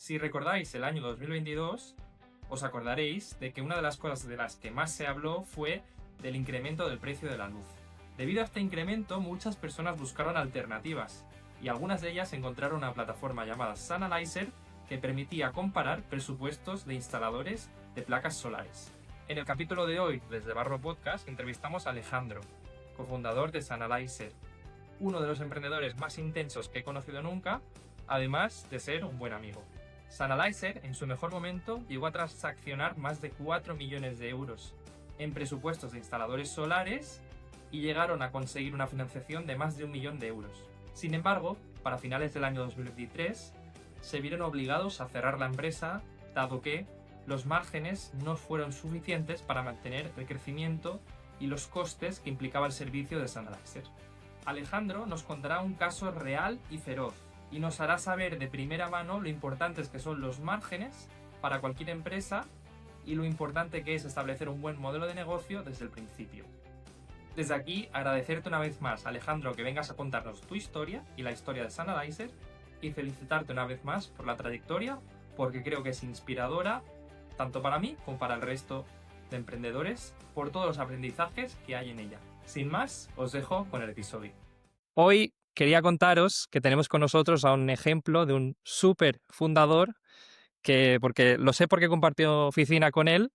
Si recordáis el año 2022, os acordaréis de que una de las cosas de las que más se habló fue del incremento del precio de la luz. Debido a este incremento, muchas personas buscaron alternativas y algunas de ellas encontraron una plataforma llamada Sunalizer que permitía comparar presupuestos de instaladores de placas solares. En el capítulo de hoy, desde Barro Podcast, entrevistamos a Alejandro, cofundador de Sunalizer, uno de los emprendedores más intensos que he conocido nunca, además de ser un buen amigo. Sunalizer, en su mejor momento, llegó a transaccionar más de 4 millones de euros en presupuestos de instaladores solares y llegaron a conseguir una financiación de más de 1 millón de euros. Sin embargo, para finales del año 2023, se vieron obligados a cerrar la empresa, dado que los márgenes no fueron suficientes para mantener el crecimiento y los costes que implicaba el servicio de Sunalizer. Alejandro nos contará un caso real y feroz y nos hará saber de primera mano lo importantes que son los márgenes para cualquier empresa y lo importante que es establecer un buen modelo de negocio desde el principio. Desde aquí, agradecerte una vez más, Alejandro, que vengas a contarnos tu historia y la historia de Sunalizer y felicitarte una vez más por la trayectoria, porque creo que es inspiradora, tanto para mí como para el resto de emprendedores, por todos los aprendizajes que hay en ella. Sin más, os dejo con el episodio. Hoy quería contaros que tenemos con nosotros a un ejemplo de un súper fundador porque lo sé porque compartió oficina con él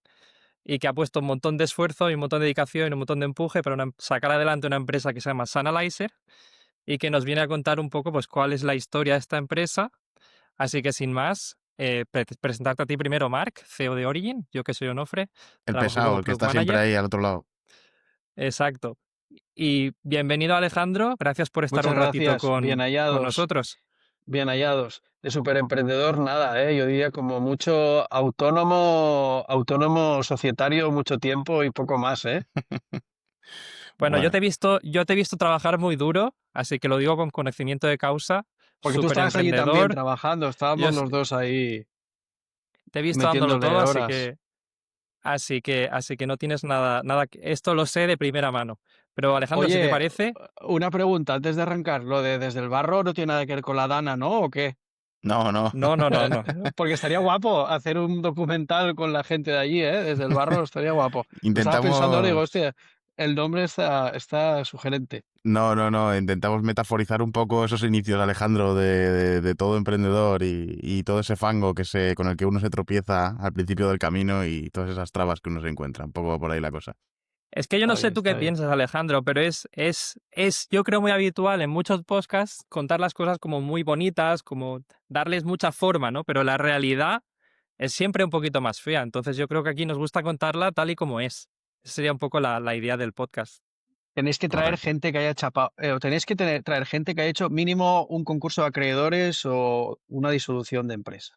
y que ha puesto un montón de esfuerzo y un montón de dedicación y un montón de empuje para sacar adelante una empresa que se llama Sunalizer y que nos viene a contar un poco pues cuál es la historia de esta empresa. Así que sin más, presentarte a ti primero, Marc, CEO de Origin, yo que soy Onofre. El Trabajo pesado, como el que Product está siempre Manager. ahí al otro lado. Exacto. Y bienvenido, Alejandro. Gracias por estar Muchas un ratito gracias, bien con hallados, nosotros. bien hallados. De superemprendedor nada, yo diría como mucho autónomo societario mucho tiempo y poco más, Bueno, Bueno, yo te he visto trabajar muy duro, así que lo digo con conocimiento de causa. Porque tú Súper estabas allí también emprendedor. trabajando, Yo estábamos los dos ahí te he visto dándolo metiéndole todo, horas. así que no tienes nada. Esto lo sé de primera mano. Pero Alejandro, si te Oye, parece, una pregunta antes de arrancar, lo de desde el barro no tiene nada que ver con la Dana, ¿no? ¿O qué? no. no. Porque estaría guapo hacer un documental con la gente de allí, desde el barro estaría guapo. Lo estaba pensando ahora y digo, Intentamos... hostia, el nombre está sugerente. No. Intentamos metaforizar un poco esos inicios, Alejandro, de todo emprendedor y todo ese fango con el que uno se tropieza al principio del camino y todas esas trabas que uno se encuentra. Un poco por ahí la cosa. es que yo no Está sé bien, tú qué está bien. piensas, Alejandro, pero yo creo muy habitual en muchos podcasts contar las cosas como muy bonitas, como darles mucha forma, ¿no? Pero la realidad es siempre un poquito más fea. Entonces yo creo que aquí nos gusta contarla tal y como es. Esa sería un poco la idea del podcast. Tenéis que traer Correcto. gente que haya chapado, o tenéis que traer gente que haya hecho mínimo un concurso de acreedores o una disolución de empresa.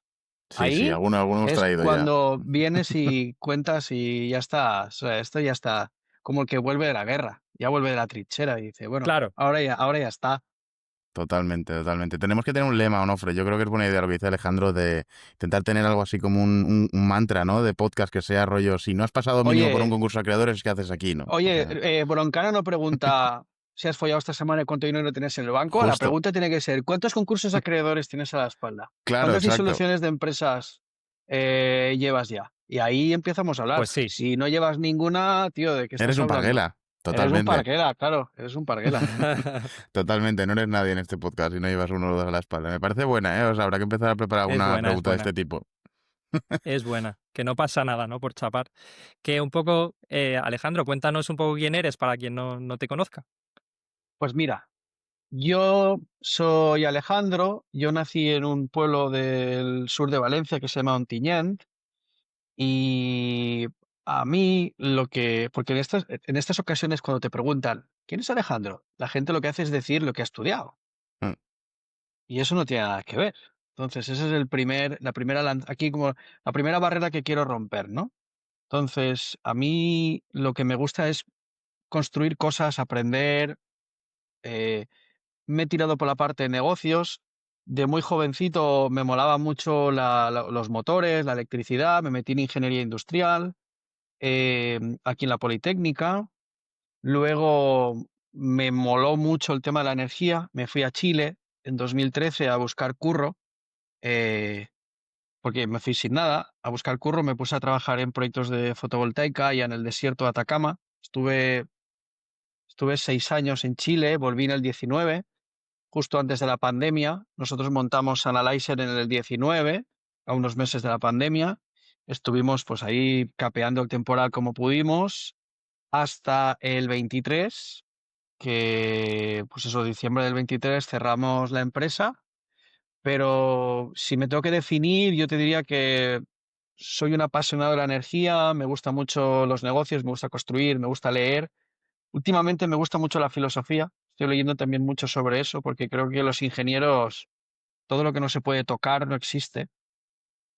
Sí, Ahí alguno hemos es traído ya. cuando vienes y cuentas y ya está. O sea, esto ya está como el que vuelve de la guerra, ya vuelve de la trinchera y dice, bueno, Claro, ahora ya está. Totalmente. Tenemos que tener un lema, Onofre. Yo creo que es buena idea lo que dice Alejandro de intentar tener algo así como un mantra, ¿no? De podcast que sea rollo, si no has pasado mínimo por un Oye, concurso de creadores, ¿qué haces aquí, no? O oye, sea, Broncano no pregunta si has follado esta semana y cuánto dinero tienes en el banco. La justo. pregunta tiene que ser, ¿cuántos concursos de acreedores tienes a la espalda? Claro, ¿Cuántas exacto. disoluciones de empresas llevas ya? Y ahí empezamos a hablar. pues sí. Si no llevas ninguna, tío, ¿de qué Eres estás un hablando? parguela. Eres un Totalmente. parguela, claro, eres un parguela. Totalmente. No eres nadie en este podcast y no llevas uno o dos a la espalda. Me parece buena, ¿eh? O sea, habrá que empezar a preparar Es una buena, pregunta de este tipo. es buena. Que no pasa nada, ¿no? Por chapar. Que un poco, Alejandro, cuéntanos un poco quién eres para quien no te conozca. Pues mira, yo soy Alejandro, yo nací en un pueblo del sur de Valencia que se llama Ontinyent. Y a mí porque en estas ocasiones cuando te preguntan, ¿quién es Alejandro? La gente lo que hace es decir lo que ha estudiado. Mm. Y eso no tiene nada que ver. Entonces, ese es aquí como la primera barrera que quiero romper, ¿no? Entonces, a mí lo que me gusta es construir cosas, aprender. eh, Me he tirado por la parte de negocios. De muy jovencito me molaba mucho los motores, la electricidad, me metí en ingeniería industrial. Aquí en la Politécnica. Luego me moló mucho el tema de la energía. Me fui a Chile en 2013 a buscar curro. eh, porque me fui sin nada a buscar curro, me puse a trabajar en proyectos de fotovoltaica y en el desierto de Atacama. Estuve 6 años en Chile, volví en el 19, justo antes de la pandemia. Nosotros montamos Analyzer en el 19, a unos meses de la pandemia. Estuvimos pues ahí capeando el temporal como pudimos hasta el 23, que pues eso, diciembre del 23 cerramos la empresa. Pero si me tengo que definir, yo te diría que soy un apasionado de la energía, me gustan mucho los negocios, me gusta construir, me gusta leer. Últimamente me gusta mucho la filosofía, estoy leyendo también mucho sobre eso porque creo que los ingenieros, todo lo que no se puede tocar no existe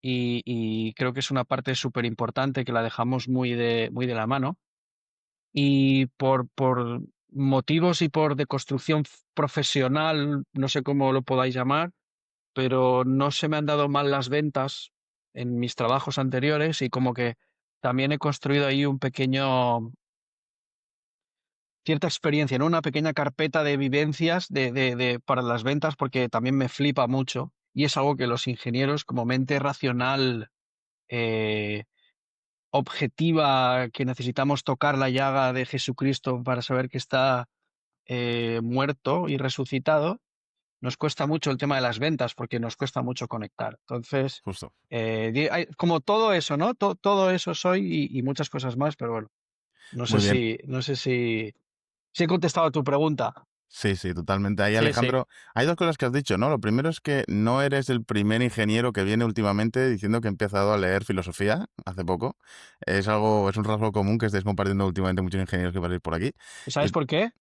y creo que es una parte súper importante que la dejamos muy de la mano. Y por motivos y por deconstrucción profesional, no sé cómo lo podáis llamar, pero no se me han dado mal las ventas en mis trabajos anteriores y como que también he construido ahí cierta experiencia, ¿no? Una pequeña carpeta de vivencias para las ventas porque también me flipa mucho y es algo que los ingenieros como mente racional, eh, objetiva, que necesitamos tocar la llaga de Jesucristo para saber que está muerto y resucitado, nos cuesta mucho el tema de las ventas porque nos cuesta mucho conectar. Entonces, Justo. como todo eso, ¿no? Todo eso soy y muchas cosas más, pero bueno, Muy bien. no sé si he contestado a tu pregunta. Sí, sí, totalmente. Ahí, Sí, sí. Alejandro, hay dos cosas que has dicho, ¿no? Lo primero es que no eres el primer ingeniero que viene últimamente diciendo que ha empezado a leer filosofía hace poco. Es un rasgo común que estáis compartiendo últimamente muchos ingenieros que pasáis por aquí. ¿Sabes Y, por qué?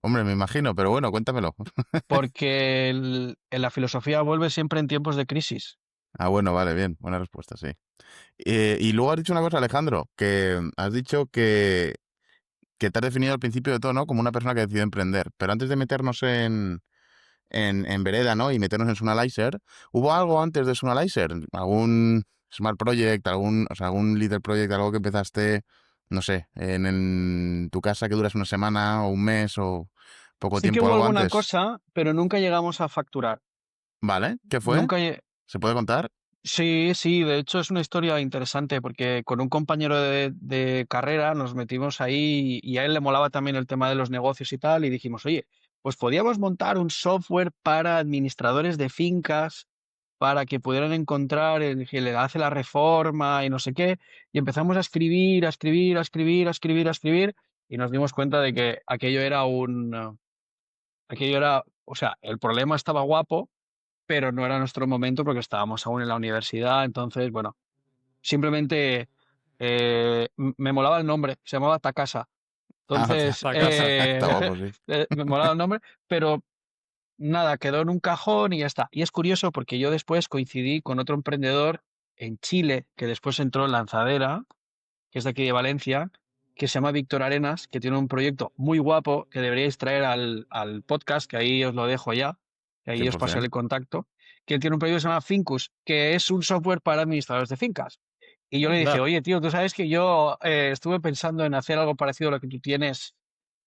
hombre, me imagino, pero bueno, cuéntamelo. Porque en la filosofía vuelve siempre en tiempos de crisis. Ah, bueno, vale, bien, buena respuesta, sí. Y luego has dicho una cosa, Alejandro, que has dicho que te has definido al principio de todo, ¿no? Como una persona que decidió emprender. Pero antes de meternos en Vereda, ¿no? Y meternos en Sunalizer, ¿hubo algo antes de Sunalizer? ¿Algún Smart Project, algún Little Project, algo que empezaste, no sé, en tu casa que duras una semana o un mes o poco Sí que tiempo, hubo algo alguna antes? cosa, pero nunca llegamos a facturar. ¿Vale? ¿Qué fue? Nunca, ¿Se puede contar? Sí, sí, de hecho es una historia interesante porque con un compañero de carrera nos metimos ahí y a él le molaba también el tema de los negocios y tal y dijimos, oye, pues podíamos montar un software para administradores de fincas para que pudieran encontrar el que le hace la reforma y no sé qué. Y empezamos a escribir, a escribir, a escribir, a escribir, a escribir y nos dimos cuenta de que aquello era, o sea, el problema estaba guapo, pero no era nuestro momento porque estábamos aún en la universidad, entonces, bueno, simplemente me molaba el nombre, se llamaba Takasa. Ah, hostia, Entonces, La casa. está guapo, sí. me molaba el nombre, pero nada, quedó en un cajón y ya está. Y es curioso porque yo después coincidí con otro emprendedor en Chile que después entró en Lanzadera, que es de aquí de Valencia, que se llama Víctor Arenas, que tiene un proyecto muy guapo que deberíais traer al podcast, que ahí os lo dejo ya, que ahí os pasaré 100%. el contacto, que él tiene un proyecto que se llama Fincus, que es un software para administradores de fincas. Y yo le dije, Anda. oye, tío, tú sabes que yo estuve pensando en hacer algo parecido a lo que tú tienes,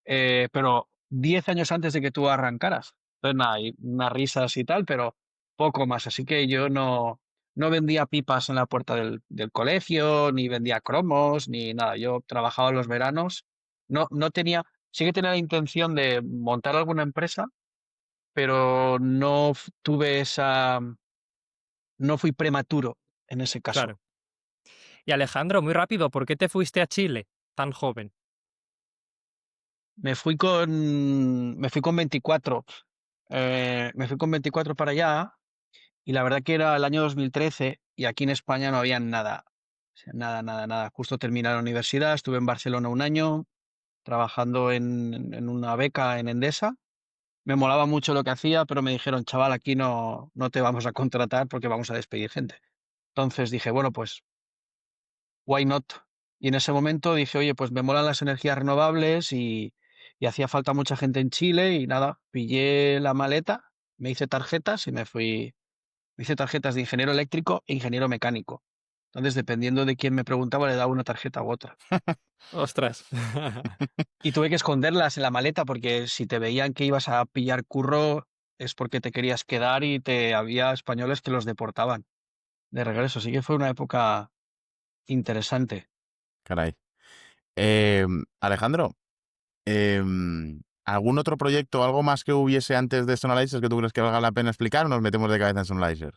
pero 10 años antes de que tú arrancaras. Entonces, nada, y unas risas y tal, pero poco más. Así que yo no vendía pipas en la puerta del colegio, ni vendía cromos, ni nada. Yo trabajaba en los veranos. No tenía, sí que tenía la intención de montar alguna empresa, pero tuve no fui prematuro en ese caso. Claro. Y Alejandro, muy rápido, ¿por qué te fuiste a Chile tan joven? Me fui con 24. Me fui con 24 para allá y la verdad que era el año 2013 y aquí en España no había nada. O sea, nada, nada, nada. Justo terminé la universidad, estuve en Barcelona un año trabajando en una beca en Endesa. Me molaba mucho lo que hacía, pero me dijeron, chaval, aquí no te vamos a contratar porque vamos a despedir gente. Entonces dije, bueno, pues, why not? Y en ese momento dije, oye, pues me molan las energías renovables y hacía falta mucha gente en Chile y nada, pillé la maleta, me hice tarjetas y me fui. Me hice tarjetas de ingeniero eléctrico e ingeniero mecánico. Entonces, dependiendo de quién me preguntaba, le daba una tarjeta u otra. Ostras. Y tuve que esconderlas en la maleta porque si te veían que ibas a pillar curro es porque te querías quedar y había españoles que los deportaban. de regreso. Así que fue una época interesante. Caray. Alejandro, ¿algún otro proyecto, algo más que hubiese antes de Sonalizer que tú crees que valga la pena explicar o nos metemos de cabeza en Sonalizer?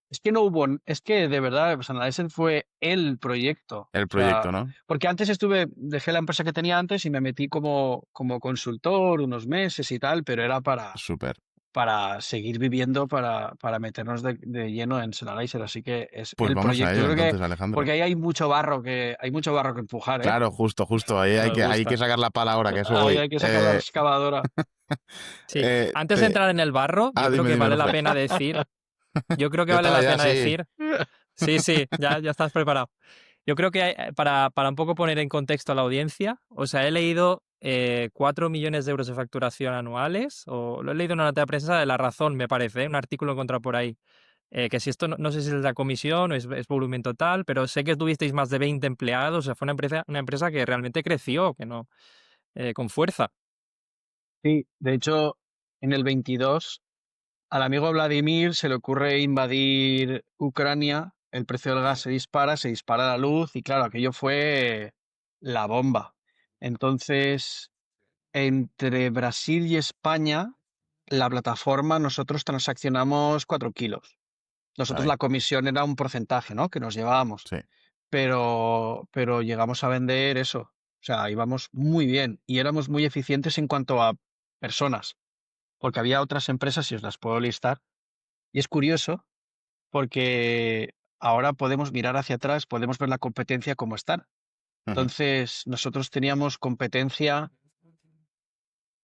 Es que no hubo, es que de verdad, pues Analyzer fue el proyecto. El O sea, proyecto, ¿no? porque antes dejé la empresa que tenía antes y me metí como consultor unos meses y tal, pero era Súper. para seguir viviendo, para meternos de lleno en Analyzer. Así que es Pues el vamos a proyecto. Yo ello creo que entonces, Alejandro. porque ahí hay mucho barro que empujar, ¿eh? Claro, justo. Ahí Que hay nos que, hay que gusta. sacar la pala ahora, que eso Ahí voy. hay que sacar la excavadora. Sí, Eh, antes de te- entrar en el barro, yo creo Dime, que dime, vale la Jorge. pena decir, yo creo que Yo vale estaba la ya pena así. decir, sí, ya estás preparado. Yo creo que para un poco poner en contexto a la audiencia, o sea, he leído 4 millones de euros de facturación anuales, o lo he leído en una nota de prensa de La Razón, me parece, un artículo encontrado por ahí, que si esto no sé si es la comisión o es volumen total, pero sé que tuvisteis más de 20 empleados, o sea, fue una empresa que realmente creció, que no, con fuerza. Sí, de hecho, en el 22 al amigo Vladimir se le ocurre invadir Ucrania, el precio del gas se dispara la luz y claro, aquello fue la bomba. Entonces, entre Brasil y España, la plataforma, nosotros transaccionamos 4 kilos. Nosotros Caray, la comisión era un porcentaje, ¿no? Que nos llevábamos, sí. pero llegamos a vender eso. O sea, íbamos muy bien y éramos muy eficientes en cuanto a personas, porque había otras empresas, y os las puedo listar, y es curioso porque ahora podemos mirar hacia atrás, podemos ver la competencia como están. Ujú, Entonces, nosotros teníamos competencia,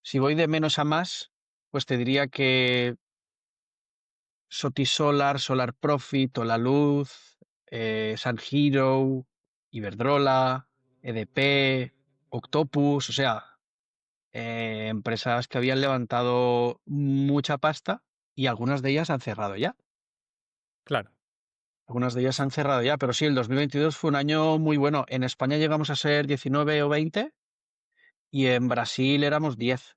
si voy de menos a más, pues te diría que Sotisolar, Solar Profit, La Luz, San Hero, Iberdrola, EDP, Octopus, o sea, empresas que habían levantado mucha pasta y algunas de ellas han cerrado ya. Claro. Algunas de ellas han cerrado ya, pero sí, el 2022 fue un año muy bueno. En España llegamos a ser 19 o 20 y en Brasil éramos 10.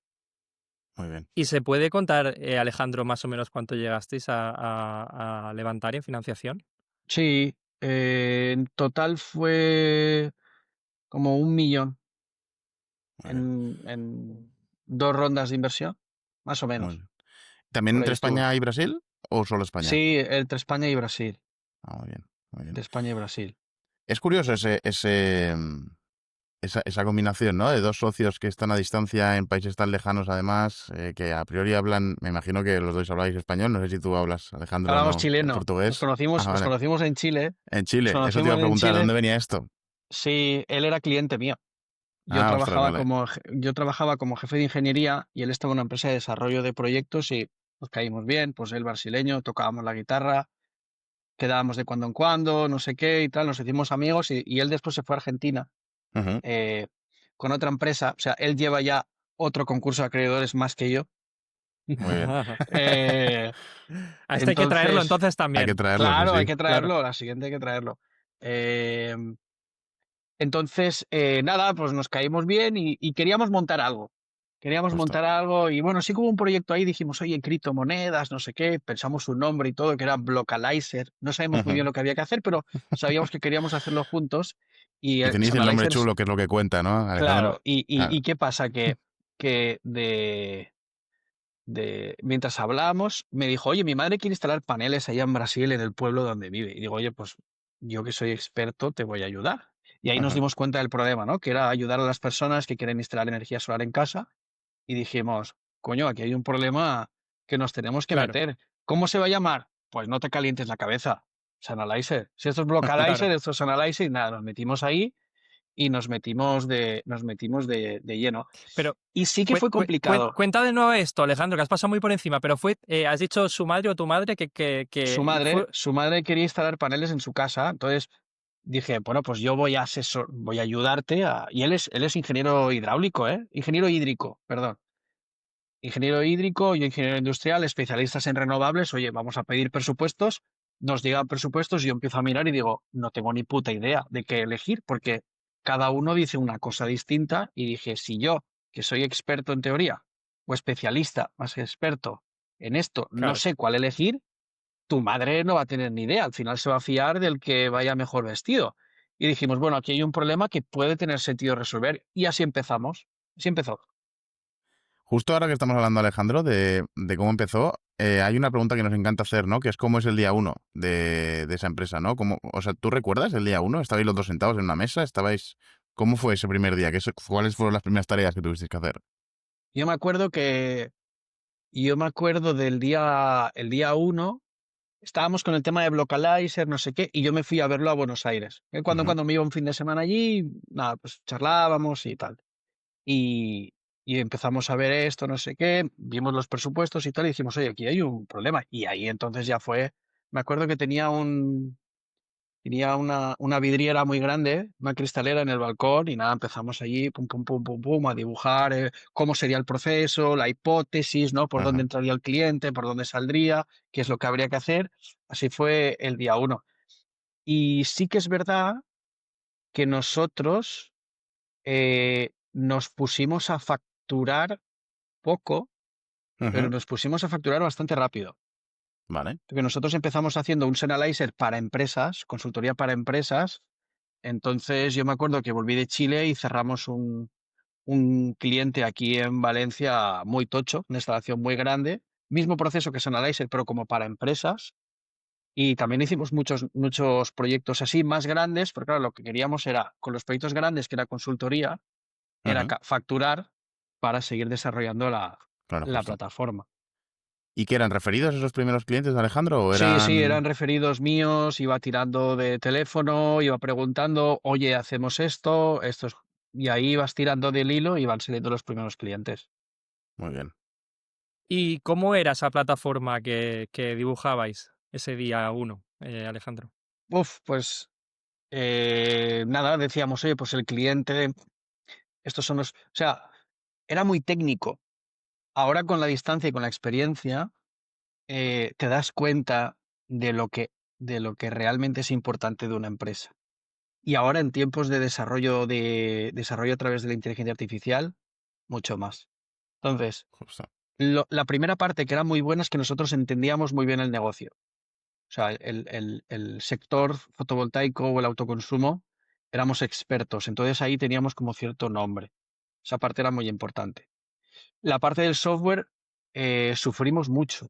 muy bien. ¿Y se puede contar, Alejandro, más o menos cuánto llegasteis a levantar en financiación? Sí, en total fue como 1 millón Muy bien, en 2 rondas de inversión, más o muy menos. bien. ¿También Por ahí entre estuvo. España y Brasil o solo España? Sí, entre España y Brasil. Ah, muy bien, muy bien. De España y Brasil. Es curioso esa combinación, ¿no? De dos socios que están a distancia en países tan lejanos, además, que a priori hablan, me imagino que los dos habláis español, no sé si tú hablas, Alejandro, o Hablamos no, chileno. portugués. Ah, Nos vale. conocimos en Chile. En Nos Chile, eso te iba a conocimos en preguntar, ¿de Chile. dónde venía esto? Sí, él era cliente mío. Ah, ostras, vale. Yo trabajaba como jefe de ingeniería y él estaba en una empresa de desarrollo de proyectos y nos caímos bien, pues él brasileño, tocábamos la guitarra, quedábamos de cuando en cuando, no sé qué y tal, nos hicimos amigos y él después se fue a Argentina Ujú, eh, con otra empresa, o sea, él lleva ya otro concurso de acreedores más que yo. muy bien. Eh, A este hay que traerlo entonces, entonces Hay que también. traerlo, sí, claro, hay sí. que Claro. traerlo, la siguiente hay que traerlo. Eh, Entonces, nada, pues nos caímos bien y queríamos montar algo. Queríamos Justo. montar algo y bueno, sí que hubo un proyecto ahí, dijimos, oye, criptomonedas, no sé qué, pensamos un nombre y todo, que era Blockalizer. No sabemos muy bien Ujú. lo que había que hacer, pero sabíamos que queríamos hacerlo juntos y Y el tenéis el nombre Sonalizer, chulo, que es lo que cuenta, ¿no, claro, Alejandro? y, y, Claro. y ¿qué pasa? Que mientras hablábamos, me dijo, oye, mi madre quiere instalar paneles allá en Brasil, en el pueblo donde vive. Y digo, oye, pues yo que soy experto, te voy a ayudar. Y ahí nos Ujú, dimos cuenta del problema, ¿no? Que era ayudar a las personas que quieren instalar energía solar en casa. Y dijimos, coño, aquí hay un problema que nos tenemos que Claro, meter. ¿Cómo se va a llamar? Pues no te calientes la cabeza. Sanalyzer. Si esto es claro. Blockalizer, esto es Analyzer, nada, nos metimos ahí y nos metimos de lleno. Pero Y sí que fue complicado. cuenta de nuevo esto, Alejandro, que has pasado muy por encima, pero has dicho su madre o tu madre que fue... Su madre quería instalar paneles en su casa, entonces dije, bueno, pues yo voy a ayudarte y él es ingeniero hidráulico, ¿eh? Ingeniero hídrico, perdón. Ingeniero hídrico, yo ingeniero industrial, especialistas en renovables, oye, vamos a pedir presupuestos, nos llegan presupuestos y yo empiezo a mirar y digo, no tengo ni puta idea de qué elegir, porque cada uno dice una cosa distinta y dije, si yo, que soy experto en teoría, o especialista más que experto en esto, no Claro, sé cuál elegir, tu madre no va a tener ni idea, al final se va a fiar del que vaya mejor vestido. Y dijimos, bueno, aquí hay un problema que puede tener sentido resolver. Y así empezamos. Así empezó. Justo ahora que estamos hablando, Alejandro, de cómo empezó, hay una pregunta que nos encanta hacer, ¿no? Que es cómo es el día uno de esa empresa, ¿no? O sea, ¿tú recuerdas el día uno? ¿Estabais los dos sentados en una mesa? ¿Cómo fue ese primer día? ¿Cuáles fueron las primeras tareas que tuvisteis que hacer? Yo me acuerdo que, yo me acuerdo el día uno, estábamos con el tema de Blockalizer, no sé qué, y yo me fui a verlo a Buenos Aires. Cuando en Ujú, cuando me iba un fin de semana allí, nada, pues charlábamos y tal. Y, y empezamos a ver esto, no sé qué, vimos los presupuestos y tal, y dijimos, oye, aquí hay un problema. Y ahí entonces ya fue, me acuerdo que tenía una vidriera muy grande, una cristalera en el balcón, y nada, empezamos allí, pum, pum, pum, pum, pum, a dibujar cómo sería el proceso, la hipótesis, ¿no? Por dónde ajá, entraría el cliente, por dónde saldría, qué es lo que habría que hacer. Así fue el día uno. Y sí que es verdad que nosotros nos pusimos a facturar poco, pero ujú, nos pusimos a facturar bastante rápido. vale, Porque nosotros empezamos haciendo un Sennheiser para empresas, consultoría para empresas. Entonces yo me acuerdo que volví de Chile y cerramos un cliente aquí en Valencia muy tocho, una instalación muy grande. Mismo proceso que Sennheiser, pero como para empresas. Y también hicimos muchos proyectos así más grandes, porque claro, lo que queríamos era, con los proyectos grandes, que era consultoría, era ujú, facturar para seguir desarrollando claro, la justo. plataforma. ¿Y qué eran referidos esos primeros clientes de Alejandro o Sí, sí, eran...? eran referidos míos, iba tirando de teléfono, iba preguntando, oye, hacemos esto, y ahí ibas tirando del hilo y van saliendo los primeros clientes. Muy bien. ¿Y cómo era esa plataforma que dibujabais ese día uno, Alejandro? Uf, pues nada, decíamos, oye, pues el cliente, estos son los, o sea, era muy técnico. Ahora con la distancia y con la experiencia, te das cuenta de de lo que realmente es importante de una empresa. Y ahora en tiempos de desarrollo a través de la inteligencia artificial, mucho más. Entonces, Justo. la primera parte que era muy buena es que nosotros entendíamos muy bien el negocio. O sea, el sector fotovoltaico o el autoconsumo éramos expertos. Entonces ahí teníamos como cierto nombre. Esa parte era muy importante. La parte del software sufrimos mucho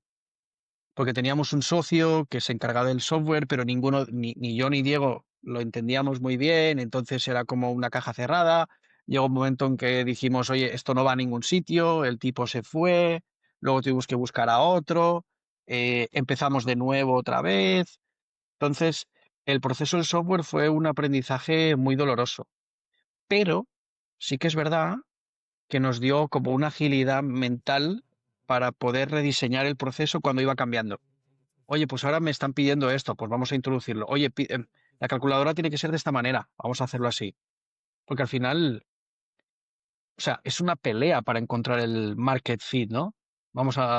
porque teníamos un socio que se encargaba del software, pero ninguno, ni yo ni Diego lo entendíamos muy bien, entonces era como una caja cerrada. Llegó un momento en que dijimos, oye, esto no va a ningún sitio, el tipo se fue, luego tuvimos que buscar a otro, empezamos de nuevo otra vez. Entonces, el proceso del software fue un aprendizaje muy doloroso, pero sí que es verdad que nos dio como una agilidad mental para poder rediseñar el proceso cuando iba cambiando. Oye, pues ahora me están pidiendo esto, pues vamos a introducirlo. Oye, la calculadora tiene que ser de esta manera, vamos a hacerlo así. Porque al final, o sea, es una pelea para encontrar el market fit, ¿no?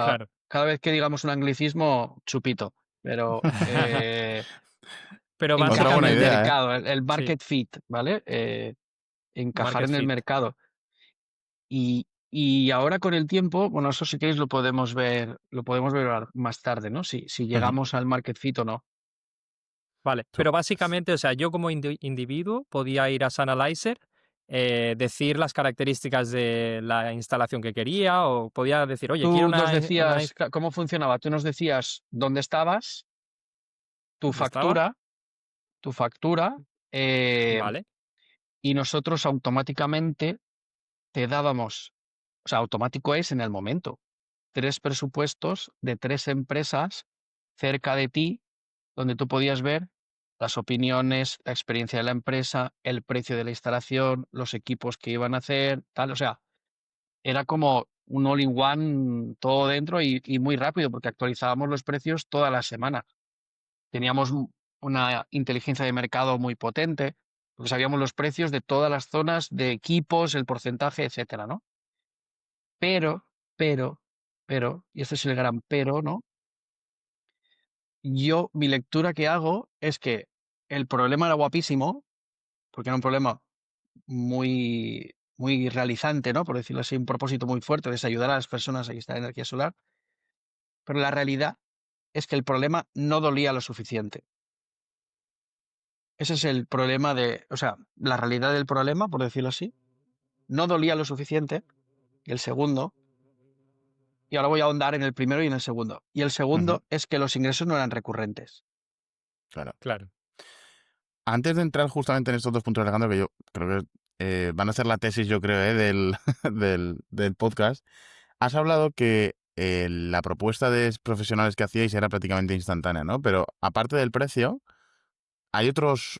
Claro. Cada vez que digamos un anglicismo, chupito, pero Pero Otra encaja en buena el básicamente, idea, ¿eh? mercado, el sí, market fit, ¿vale? Encajar market en el fit. mercado. Y ahora con el tiempo, bueno, eso si queréis lo podemos ver más tarde, ¿no? Si Ujú. llegamos al market fit o no. Vale, Su- pero básicamente, o sea, yo como individuo podía ir a Sannheiser, decir las características de la instalación que quería, o podía decir, oye, quiero Tú nos una decías, ¿cómo funcionaba? Tú nos decías dónde estabas, tu ¿dónde estaba? factura, tu factura, eh, Vale, y nosotros automáticamente te dábamos, o sea, automático es en el momento, tres presupuestos de tres empresas cerca de ti, donde tú podías ver las opiniones, la experiencia de la empresa, el precio de la instalación, los equipos que iban a hacer, tal. O sea, era como un all-in-one todo dentro y muy rápido, porque actualizábamos los precios toda la semana. Teníamos una inteligencia de mercado muy potente, porque sabíamos los precios de todas las zonas de equipos, el porcentaje, etcétera, ¿no? Pero, pero, y este es el gran pero, ¿no? Mi lectura que hago es que el problema era guapísimo, porque era un problema muy realizante, ¿no? Por decirlo así, un propósito muy fuerte de ayudar a las personas a instalar energía solar, pero la realidad es que el problema no dolía lo suficiente. Ese es el problema o sea, la realidad del problema, por decirlo así, no dolía lo suficiente. Y el segundo, y ahora voy a ahondar en el primero y en el segundo. Y el segundo Ujú, es que los ingresos no eran recurrentes. claro. Claro. Antes de entrar justamente en estos dos puntos, Alejandro, que yo creo que van a ser la tesis, yo creo, del, del podcast, has hablado que la propuesta de profesionales que hacíais era prácticamente instantánea, ¿no? Pero aparte del precio, hay otros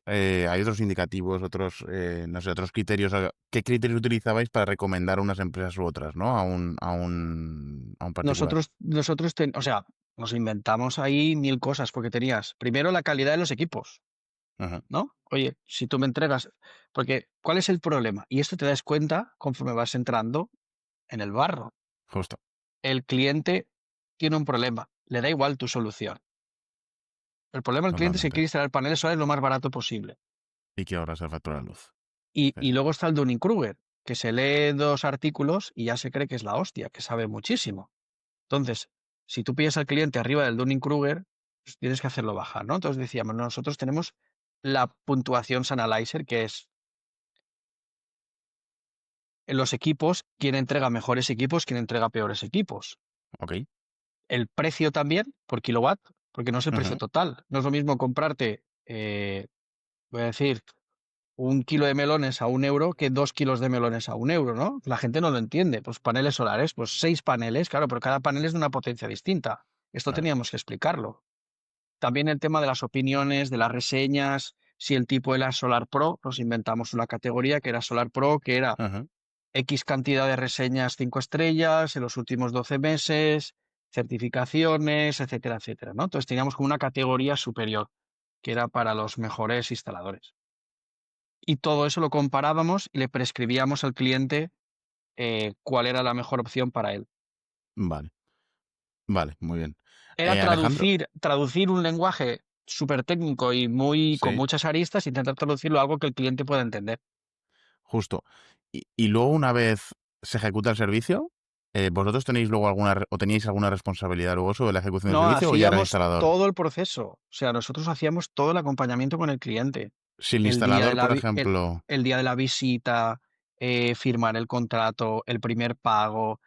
indicativos, otros, no sé, otros criterios. ¿Qué criterios utilizabais para recomendar unas empresas u otras, ¿no? A un particular. O sea, nos inventamos ahí 1000 cosas, porque tenías primero la calidad de los equipos, Ajá, ¿no? Oye, si tú me entregas, porque ¿cuál es el problema? Y esto te das cuenta conforme vas entrando en el barro. justo. El cliente tiene un problema, le da igual tu solución. El problema del cliente es que Totalmente. quiere instalar paneles solares lo más barato posible. Y que ahorras la factura de luz. Y, Sí, y sí. luego está el Dunning-Kruger, que se lee 2 artículos y ya se cree que es la hostia, que sabe muchísimo. Entonces, si tú pillas al cliente arriba del Dunning-Kruger, pues tienes que hacerlo bajar, ¿no? Entonces decíamos, "No, nosotros tenemos la puntuación Sanalyzer, que es en los equipos, quién entrega mejores equipos, quién entrega peores equipos. Ok. El precio también por kilowatt, porque no es el precio Ujú, total. No es lo mismo comprarte, voy a decir, 1 kilo de melones a 1 euro que 2 kilos de melones a 1 euro, ¿no? La gente no lo entiende. Pues paneles solares, pues 6 paneles, claro, pero cada panel es de una potencia distinta. Esto claro. teníamos que explicarlo. También el tema de las opiniones, de las reseñas, si el tipo era Solar Pro, nos inventamos una categoría que era Solar Pro, que era Ujú, X cantidad de reseñas 5 estrellas en los últimos 12 meses, certificaciones, etcétera, etcétera, ¿no? Entonces teníamos como una categoría superior, que era para los mejores instaladores. Y todo eso lo comparábamos y le prescribíamos al cliente cuál era la mejor opción para él. vale. Vale, muy bien. Era Alejandro, traducir un lenguaje súper técnico y con sí, muchas aristas, intentar traducirlo a algo que el cliente pueda entender. justo. Y luego, una vez se ejecuta el servicio, ¿vosotros tenéis luego o teníais alguna responsabilidad luego sobre la ejecución del No, servicio o ya era el hacíamos instalador? todo el proceso. O sea, nosotros hacíamos todo el acompañamiento con el cliente. Si el El día de instalador, la, por vi- ejemplo. el día de la visita, firmar el contrato, el primer pago,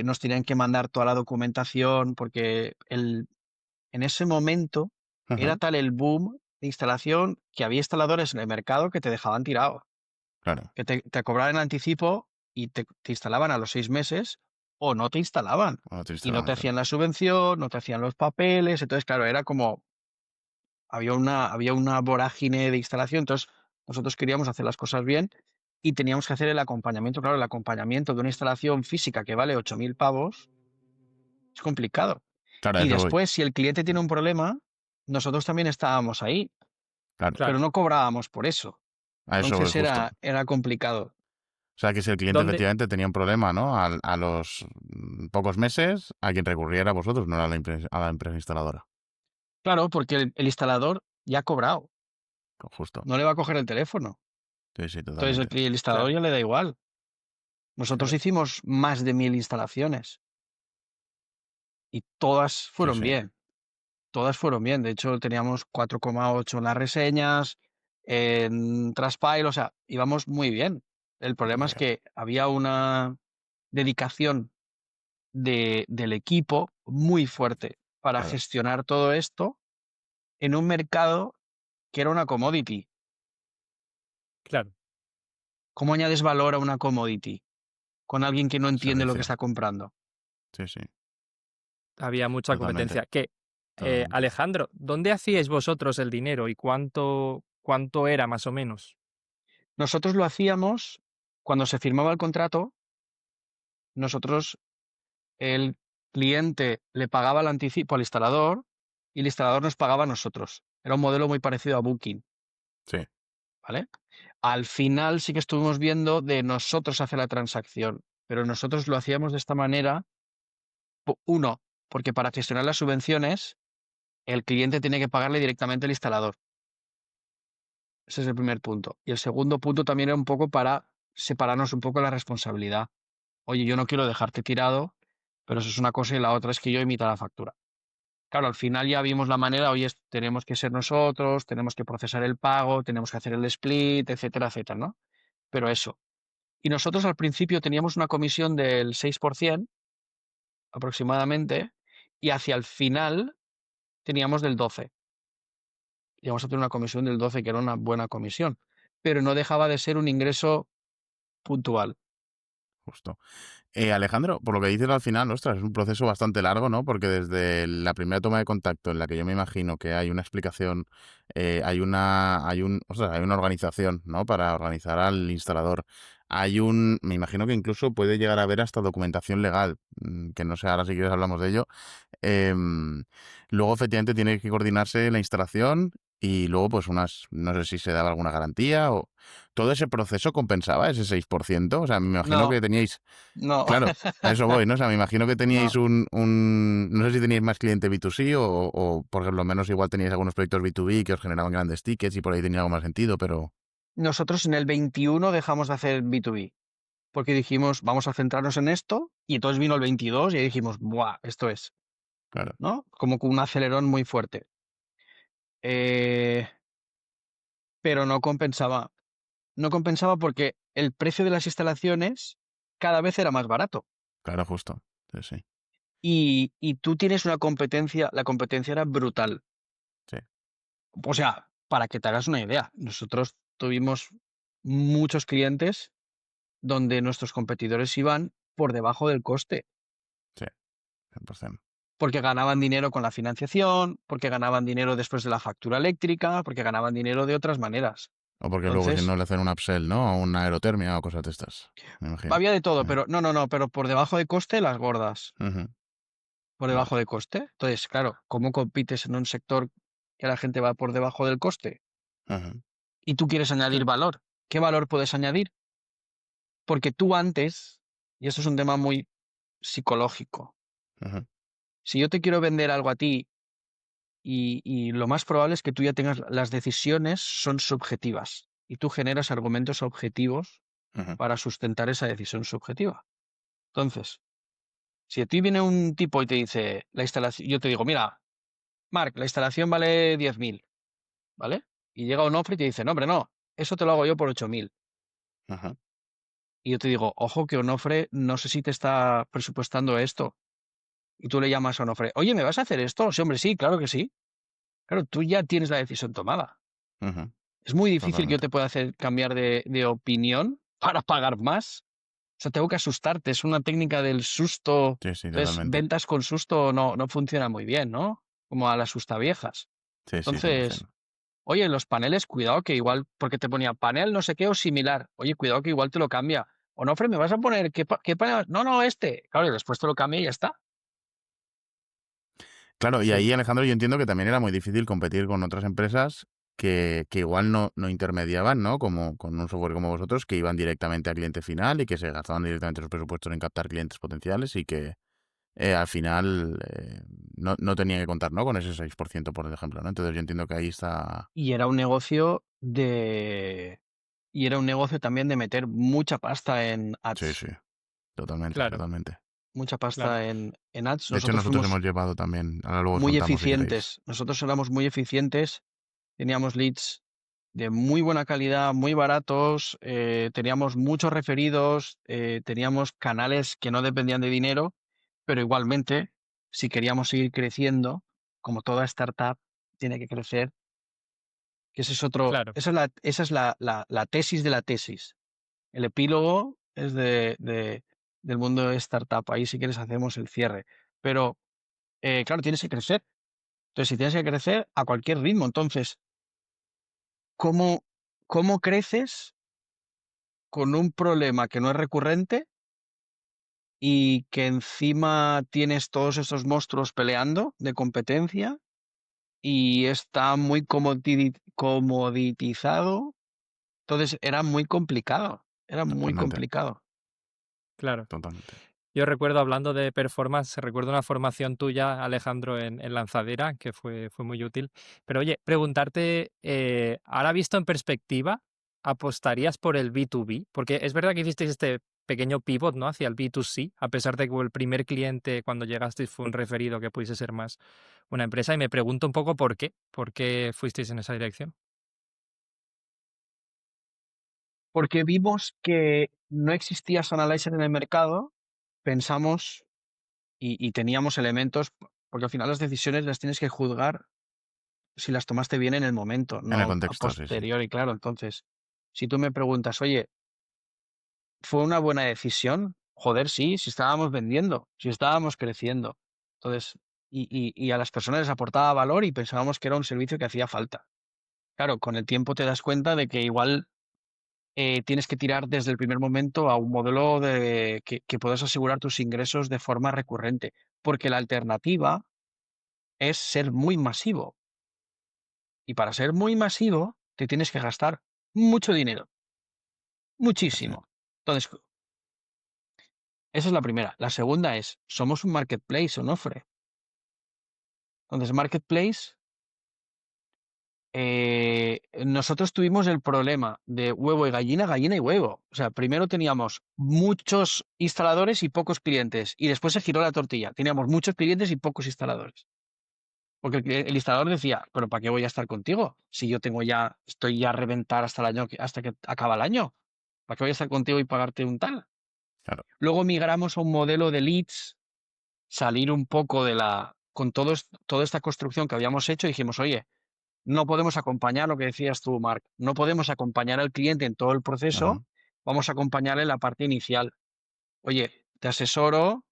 nos tenían que mandar toda la documentación, porque en ese momento era Ujú, tal el boom de instalación que había instaladores en el mercado que te dejaban tirado, claro, que te cobraban el anticipo y te instalaban a los 6 meses o no te instalaban. bueno, te Y no instalaban, te claro. hacían la subvención, no te hacían los papeles. Entonces, claro, era como, había una vorágine de instalación. Entonces, nosotros queríamos hacer las cosas bien y teníamos que hacer el acompañamiento. Claro, el acompañamiento de una instalación física que vale 8.000 pavos es complicado. Claro, a Y eso voy. después, si el cliente tiene un problema, nosotros también estábamos ahí, Claro, pero Claro. no cobrábamos por eso. a eso voy Entonces justo. era complicado. O sea, que si el cliente ¿Dónde? efectivamente tenía un problema, ¿no? A los pocos meses, a quien recurría era a vosotros, no era a la empresa instaladora. Claro, porque el instalador ya ha cobrado, Justo. no le va a coger el teléfono. Sí, sí, Entonces totalmente. el instalador Claro, ya le da igual. Nosotros claro. hicimos más de 1000 instalaciones y todas Sí, fueron sí. bien. Todas fueron bien. De hecho, teníamos 4,8 en las reseñas, en Trustpilot, o sea, íbamos muy bien. El problema es Ya, que había una dedicación del equipo muy fuerte para claro, gestionar todo esto en un mercado que era una commodity. Claro. ¿Cómo añades valor a una commodity con alguien que no entiende lo que servicio. está comprando? Sí, sí, Había mucha totalmente, competencia. totalmente. Alejandro, ¿dónde hacíais vosotros el dinero y cuánto era más o menos? Nosotros lo hacíamos cuando se firmaba el contrato, nosotros, el cliente le pagaba el anticipo al instalador y el instalador nos pagaba a nosotros. Era un modelo muy parecido a Booking, Sí, ¿vale? Al final sí que estuvimos viendo de nosotros hacer la transacción, pero nosotros lo hacíamos de esta manera. Uno, porque para gestionar las subvenciones, el cliente tiene que pagarle directamente al instalador. Ese es el primer punto. Y el segundo punto también era un poco para separarnos un poco la responsabilidad. Oye, yo no quiero dejarte tirado, pero eso es una cosa y la otra es que yo emita la factura. Claro, al final ya vimos la manera, oye, tenemos que ser nosotros, tenemos que procesar el pago, tenemos que hacer el split, etcétera, etcétera, ¿no? Pero eso. Y nosotros al principio teníamos una comisión del 6% aproximadamente, y hacia el final teníamos del 12%. Llegamos a tener una comisión del 12%, que era una buena comisión, pero no dejaba de ser un ingreso puntual. Justo. Alejandro, por lo que dices al final, ostras, es un proceso bastante largo, ¿no? Porque desde la primera toma de contacto, en la que yo me imagino que hay una explicación, hay una organización, ¿no? Para organizar al instalador. Me imagino que incluso puede llegar a haber hasta documentación legal, que no sé, ahora si quieres hablamos de ello. Em, Luego, efectivamente, tiene que coordinarse la instalación y luego, pues, no sé si se daba alguna garantía o... ¿Todo ese proceso compensaba ese 6%? O sea, me imagino No, que teníais... no, Claro, a eso voy, ¿no? O sea, me imagino que teníais no. No sé si teníais más cliente B2C o, por ejemplo, menos igual teníais algunos proyectos B2B que os generaban grandes tickets y por ahí tenía algo más sentido, pero... Nosotros en el 21 dejamos de hacer B2B, porque dijimos, vamos a centrarnos en esto, y entonces vino el 22 y ahí dijimos, ¡buah! Esto es, Claro, ¿no? Como con un acelerón muy fuerte. Eh, pero no compensaba. No compensaba porque el precio de las instalaciones cada vez era más barato. claro, justo. Sí, sí, Y tú tienes una competencia, la competencia era brutal. sí, O sea, para que te hagas una idea, nosotros tuvimos muchos clientes donde nuestros competidores iban por debajo del coste, sí, 100%. porque ganaban dinero con la financiación, porque ganaban dinero después de la factura eléctrica, porque ganaban dinero de otras maneras. O porque luego si no Entonces, le hacen un upsell, ¿no? O una aerotermia o cosas de estas, me imagino. había de todo, Sí. pero no, pero por debajo de coste las gordas, Ujú, por vale. debajo de coste. Entonces, claro, ¿cómo compites en un sector que la gente va por debajo del coste? Ujú, Y tú quieres sí, añadir valor. ¿Qué valor puedes añadir? Porque tú antes, y esto es un tema muy psicológico, ujú, si yo te quiero vender algo a ti y lo más probable es que tú ya tengas, las decisiones son subjetivas y tú generas argumentos objetivos ujú, para sustentar esa decisión subjetiva. Entonces, si a ti viene un tipo y te dice, la instalación, yo te digo, mira, Marc, la instalación vale 10.000, ¿vale? Y llega Onofre y te dice, no, hombre, no, eso te lo hago yo por 8.000. ujú, Y yo te digo, ojo que Onofre no sé si te está presupuestando esto. Y tú le llamas a Onofre, oye, ¿me vas a hacer esto? Sí, hombre, sí, claro que sí. Claro, tú ya tienes la decisión tomada. ujú, Es muy difícil que yo totalmente. te pueda hacer cambiar de opinión para pagar más. O sea, tengo que asustarte. Es una técnica del susto. Sí, sí, Entonces, totalmente. ventas con susto no funciona muy bien, ¿no? Como a las asustaviejas. Sí, sí, Entonces, 100%. oye, los paneles, cuidado que igual, porque te ponía panel no sé qué o similar. Oye, cuidado que igual te lo cambia. Onofre, ¿me vas a poner qué panel? No, no, este. Claro, y después te lo cambia y ya está. Claro, y Sí. ahí, Alejandro, yo entiendo que también era muy difícil competir con otras empresas que igual no intermediaban, ¿no? Como con un software como vosotros, que iban directamente al cliente final y que se gastaban directamente los presupuestos en captar clientes potenciales y que al final no tenían que contar, ¿no? Con ese 6%, por ejemplo, ¿no? Entonces yo entiendo que ahí está... Y era un negocio y era un negocio también de meter mucha pasta en Sí, ads. sí, totalmente, Claro, totalmente. Mucha claro. pasta en ads. De hecho, Nosotros nosotros fuimos hemos llevado también, ahora luego os muy contamos si queréis. eficientes. Nosotros éramos muy eficientes. Teníamos leads de muy buena calidad, muy baratos. Teníamos muchos referidos. Teníamos canales que no dependían de dinero. Pero igualmente, si queríamos seguir creciendo, como toda startup tiene que crecer, que ese es otro, Claro, esa es la tesis de la tesis. El epílogo es del mundo de startup. Ahí si quieres hacemos el cierre. Pero claro, tienes que crecer. Entonces, si tienes que crecer a cualquier ritmo, entonces, ¿cómo, cómo creces con un problema que no es recurrente y que encima tienes todos esos monstruos peleando de competencia y está muy comoditizado? Entonces, era muy complicado. Era muy Totalmente, complicado. claro. totalmente. Yo recuerdo, hablando de performance, recuerdo una formación tuya, Alejandro, en Lanzadera, que fue muy útil. Pero oye, preguntarte, ahora visto en perspectiva, ¿apostarías por el B2B? Porque es verdad que hicisteis este pequeño pivot, ¿no? Hacia el B2C, a pesar de que el primer cliente cuando llegasteis fue un referido que pudiese ser más una empresa. Y me pregunto un poco por qué fuisteis en esa dirección. Porque vimos que no existía Sannheiser en el mercado, pensamos y teníamos elementos, porque al final las decisiones las tienes que juzgar si las tomaste bien en el momento, En el no a contexto, sí, sí. posteriori, claro. Entonces, si tú me preguntas, oye, ¿fue una buena decisión? Joder, sí, si estábamos vendiendo, si estábamos creciendo. Entonces, y a las personas les aportaba valor y pensábamos que era un servicio que hacía falta. Claro, con el tiempo te das cuenta de que igual tienes que tirar desde el primer momento a un modelo de que puedas asegurar tus ingresos de forma recurrente, porque la alternativa es ser muy masivo. Y para ser muy masivo, te tienes que gastar mucho dinero, Sí, sí. muchísimo. Entonces, esa es la primera. La segunda es, somos un marketplace, Onofre. Entonces, marketplace, nosotros tuvimos el problema de huevo y gallina, gallina y huevo. O sea, primero teníamos muchos instaladores y pocos clientes, y después se giró la tortilla. Teníamos muchos clientes y pocos instaladores. Porque el instalador decía, pero ¿para qué voy a estar contigo? Si yo estoy ya a reventar hasta el año, hasta que acaba el año. ¿Para qué voy a estar contigo y pagarte un tal? Claro. Luego migramos a un modelo de leads, salir un poco con toda esta construcción que habíamos hecho, y dijimos, oye, no podemos acompañar lo que decías tú, Marc, no podemos acompañar al cliente en todo el proceso, Ajá. vamos a acompañarle en la parte inicial. Oye, te asesoro,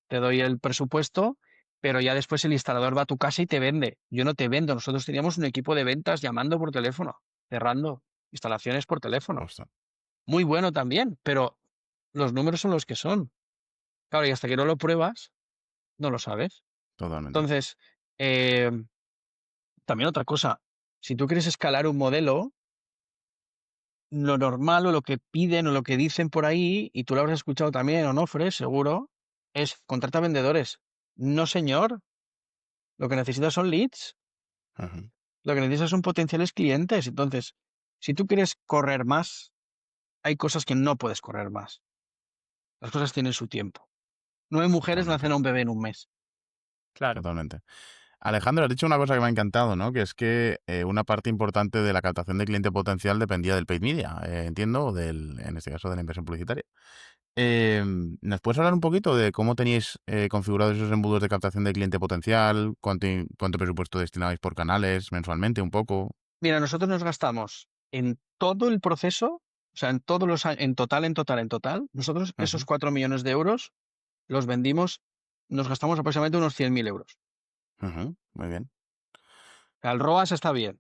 te doy el presupuesto, pero ya después el instalador va a tu casa y te vende. Yo no te vendo, nosotros teníamos un equipo de ventas llamando por teléfono, cerrando instalaciones por teléfono. Justo. Muy bueno también, pero los números son los que son. Claro, y hasta que no lo pruebas, no lo sabes. Totalmente. Entonces, eh, también otra cosa, si tú quieres escalar un modelo, lo normal o lo que piden o lo que dicen por ahí, y tú lo habrás escuchado también, Onofre, seguro, es contrata vendedores. No, señor, lo que necesitas son leads, Ajá. lo que necesitas son potenciales clientes. Entonces, si tú quieres correr más, hay cosas que no puedes correr más. Las cosas tienen su tiempo. 9 mujeres Totalmente. nacen a un bebé en un mes. Claro. Totalmente. Alejandro, has dicho una cosa que me ha encantado, ¿no? Que es que una parte importante de la captación de cliente potencial dependía del paid media, entiendo, o en este caso, de la inversión publicitaria. ¿Nos puedes hablar un poquito de cómo teníais configurados esos embudos de captación de cliente potencial? ¿Cuánto presupuesto destinabais por canales mensualmente? Un poco. Mira, nosotros nos gastamos en todo el proceso, o sea, en todos los años, en total, nosotros esos Ujú, 4 millones de euros los vendimos, nos gastamos aproximadamente unos 100.000 euros. ujú, muy bien. O sea, el ROAS está bien,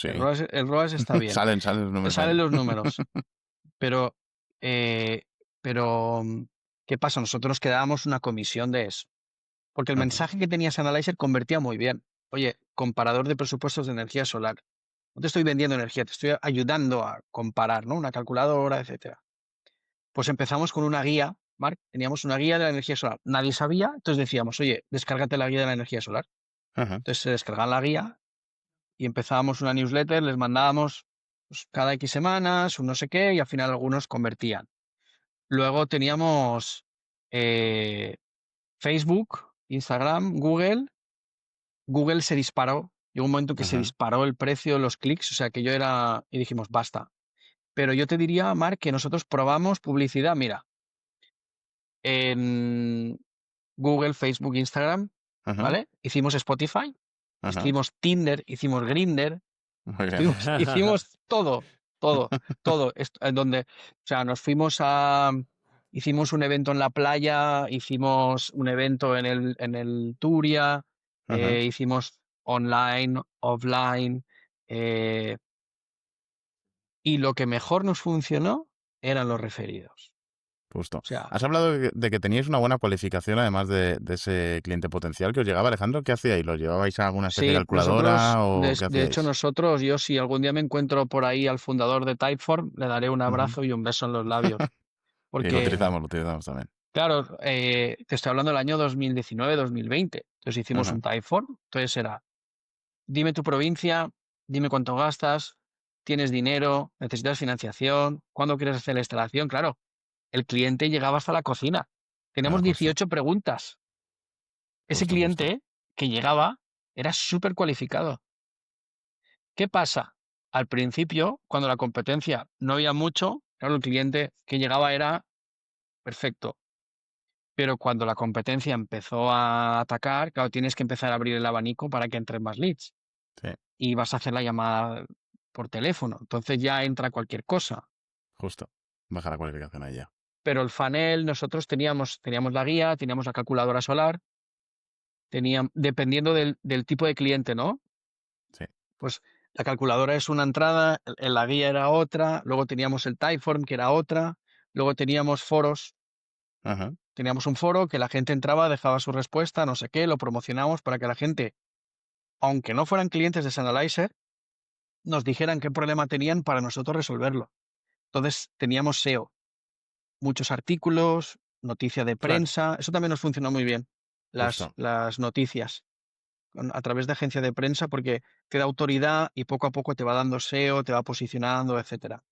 el Sí. ROAS, el ROAS está bien, Salen los números salen ahí. los números, pero, eh, pero, ¿qué pasa? Nosotros nos quedábamos una comisión de eso, porque el Ujú, mensaje que tenía Sannheiser convertía muy bien. Oye, comparador de presupuestos de energía solar. No te estoy vendiendo energía, te estoy ayudando a comparar, ¿no? Una calculadora, etcétera. Pues empezamos con una guía, Marc, teníamos una guía de la energía solar. Nadie sabía, entonces decíamos, oye, descárgate la guía de la energía solar. ujú, Entonces se descargaban la guía y empezábamos una newsletter, les mandábamos pues, cada X semanas, un no sé qué, y al final algunos convertían. Luego teníamos eh, Facebook, Instagram, Google. Google se disparó. Llegó un momento que se ujú, disparó el precio de los clics, o sea que y dijimos, basta. Pero yo te diría, Marc, que nosotros probamos publicidad, mira, en Google, Facebook, Instagram, ujú, ¿vale? Hicimos Spotify, ujú. hicimos Tinder, hicimos Grindr, Muy bien. hicimos todo, todo, todo. En donde, o sea, hicimos un evento en la playa, hicimos un evento en el Turia, Ujú, hicimos online, offline, eh, y lo que mejor nos funcionó eran los referidos. justo. O sea, Has hablado de que teníais una buena cualificación, además de ese cliente potencial que os llegaba, Alejandro. ¿Qué hacíais? ¿Lo llevabais a alguna especie de sí, nosotros, calculadora o qué de hecho, hacíais? yo si algún día me encuentro por ahí al fundador de Typeform, le daré un Ujú. abrazo y un beso en los labios. Y Porque, lo utilizamos también. claro, te estoy hablando del año 2019-2020. Entonces hicimos Ujú, un Typeform. Entonces era, dime tu provincia, dime cuánto gastas, tienes dinero, necesitas financiación, cuándo quieres hacer la instalación. Claro, el cliente llegaba hasta la cocina. Teníamos Claro, justo, 18 preguntas. Ese justo, justo. cliente que llegaba era súper cualificado. ¿Qué pasa? Al principio, cuando la competencia no había mucho, claro, el cliente que llegaba era perfecto. Pero cuando la competencia empezó a atacar, claro, tienes que empezar a abrir el abanico para que entren más leads. Sí, Y vas a hacer la llamada por teléfono. Entonces ya entra cualquier cosa. justo. Baja la cualificación ahí ya. Pero el funnel, nosotros teníamos la guía, teníamos la calculadora solar, dependiendo del tipo de cliente, ¿no? Sí. Pues la calculadora es una entrada, la guía era otra, luego teníamos el Typeform, que era otra, luego teníamos foros, Ajá. teníamos un foro que la gente entraba, dejaba su respuesta, no sé qué, lo promocionamos para que la gente, aunque no fueran clientes de Sannalizer, nos dijeran qué problema tenían para nosotros resolverlo. Entonces teníamos SEO, muchos artículos, noticia de Claro. prensa, eso también nos funcionó muy bien, Justo. las noticias a través de agencia de prensa, porque te da autoridad y poco a poco te va dando SEO, te va posicionando, etcétera.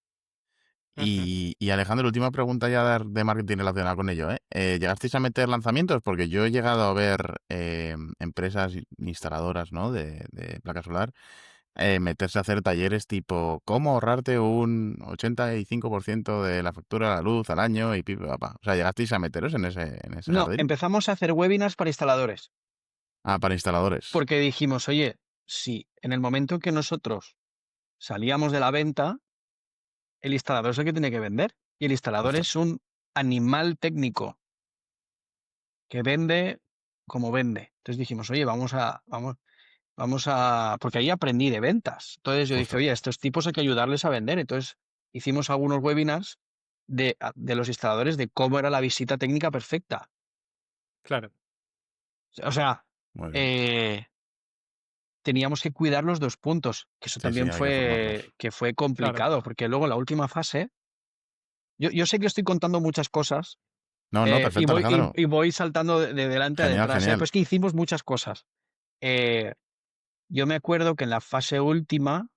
Ujú. Y Alejandro, última pregunta ya de marketing relacionada con ello, ¿eh? ¿Llegasteis a meter lanzamientos? Porque yo he llegado a ver empresas instaladoras, ¿no? de placa solar meterse a hacer talleres tipo cómo ahorrarte un 85% de la factura de la luz al año y pipi papá. O sea, ¿llegasteis a meteros en ese No, jardín? empezamos a hacer webinars para instaladores, Ah, para instaladores. porque dijimos, oye, si en el momento que nosotros salíamos de la venta, el instalador es el que tiene que vender. Y el instalador Justo. es un animal técnico que vende como vende. Entonces dijimos, oye, porque ahí aprendí de ventas. Entonces yo dije, Justo. oye, a estos tipos hay que ayudarles a vender. Entonces hicimos algunos webinars de los instaladores de cómo era la visita técnica perfecta. Claro. O sea, Muy bien. eh, teníamos que cuidar los dos puntos, que eso Sí, sí, también hay que formarlos. fue Claro. complicado, porque luego en la última fase, yo sé que estoy contando muchas cosas No, no, y perfecto, voy, Alejandro. y voy saltando de delante a Genial, detrás, pero genial. es que hicimos muchas cosas. Eh, yo me acuerdo que en la fase última,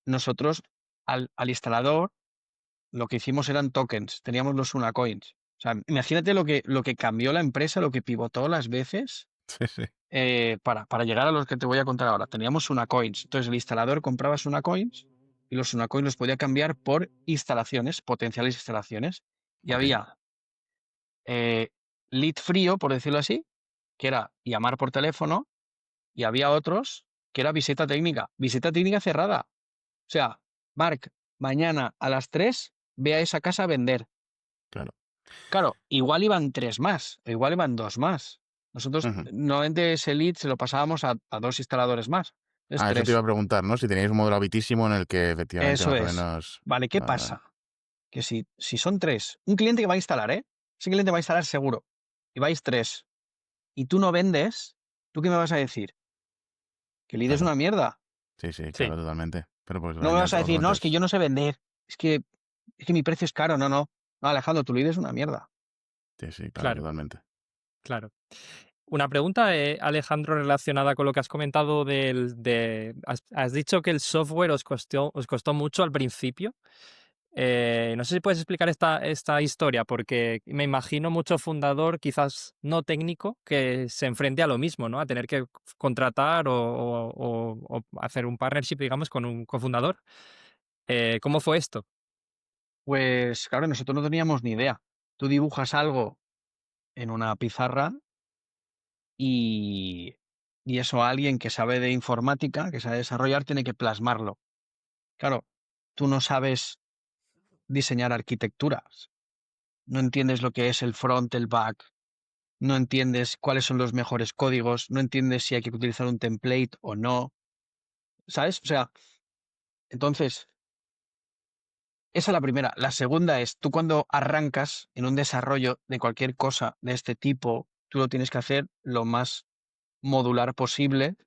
nosotros al instalador lo que hicimos eran tokens, teníamos los Unacoins. O sea, imagínate lo que cambió la empresa, lo que pivotó las veces Sí, sí. para llegar a los que te voy a contar ahora. Teníamos Unacoins. Entonces el instalador compraba Unacoins y los Unacoins los podía cambiar por instalaciones, potenciales instalaciones. Y Ok, había lead frío, por decirlo así, que era llamar por teléfono, y había otros que era visita técnica cerrada. O sea, Marc, mañana a las 3 ve a esa casa a vender. claro. Claro, igual iban 3 más, o igual iban 2 más. Nosotros Ujú. normalmente ese lead se lo pasábamos a 2 instaladores más. Es Ah, eso te iba 3. a preguntar, ¿no? Si teníais un modelo habitísimo en el que efectivamente Eso más o es. menos... Vale, ¿qué Vale, vale. pasa? Que si son 3, un cliente que va a instalar, ¿eh? Ese cliente va a instalar seguro. Y vais 3. Y tú no vendes, ¿tú qué me vas a decir? Que el lead es Claro. una mierda. Sí, sí, Sí. claro, totalmente. Pero pues No me vender vas a todo decir, cuanto no, es que antes. yo no sé vender. Es que mi precio es caro. No, no. No, Alejandro, tu lead es una mierda. Sí, sí, claro, Claro. totalmente. Claro. Una pregunta, Alejandro, relacionada con lo que has comentado has dicho que el software os costó mucho al principio. No sé si puedes explicar esta historia, porque me imagino mucho fundador, quizás no técnico, que se enfrente a lo mismo, ¿no? A tener que contratar o hacer un partnership, digamos, con un cofundador. ¿Cómo fue esto? Pues claro, nosotros no teníamos ni idea. Tú dibujas algo en una pizarra y, y eso alguien que sabe de informática, que sabe desarrollar, tiene que plasmarlo. Claro, tú no sabes diseñar arquitecturas, no entiendes lo que es el front, el back, no entiendes cuáles son los mejores códigos, no entiendes si hay que utilizar un template o no, ¿sabes? O sea, entonces, esa es la primera. La segunda es, tú cuando arrancas en un desarrollo de cualquier cosa de este tipo, tú lo tienes que hacer lo más modular posible,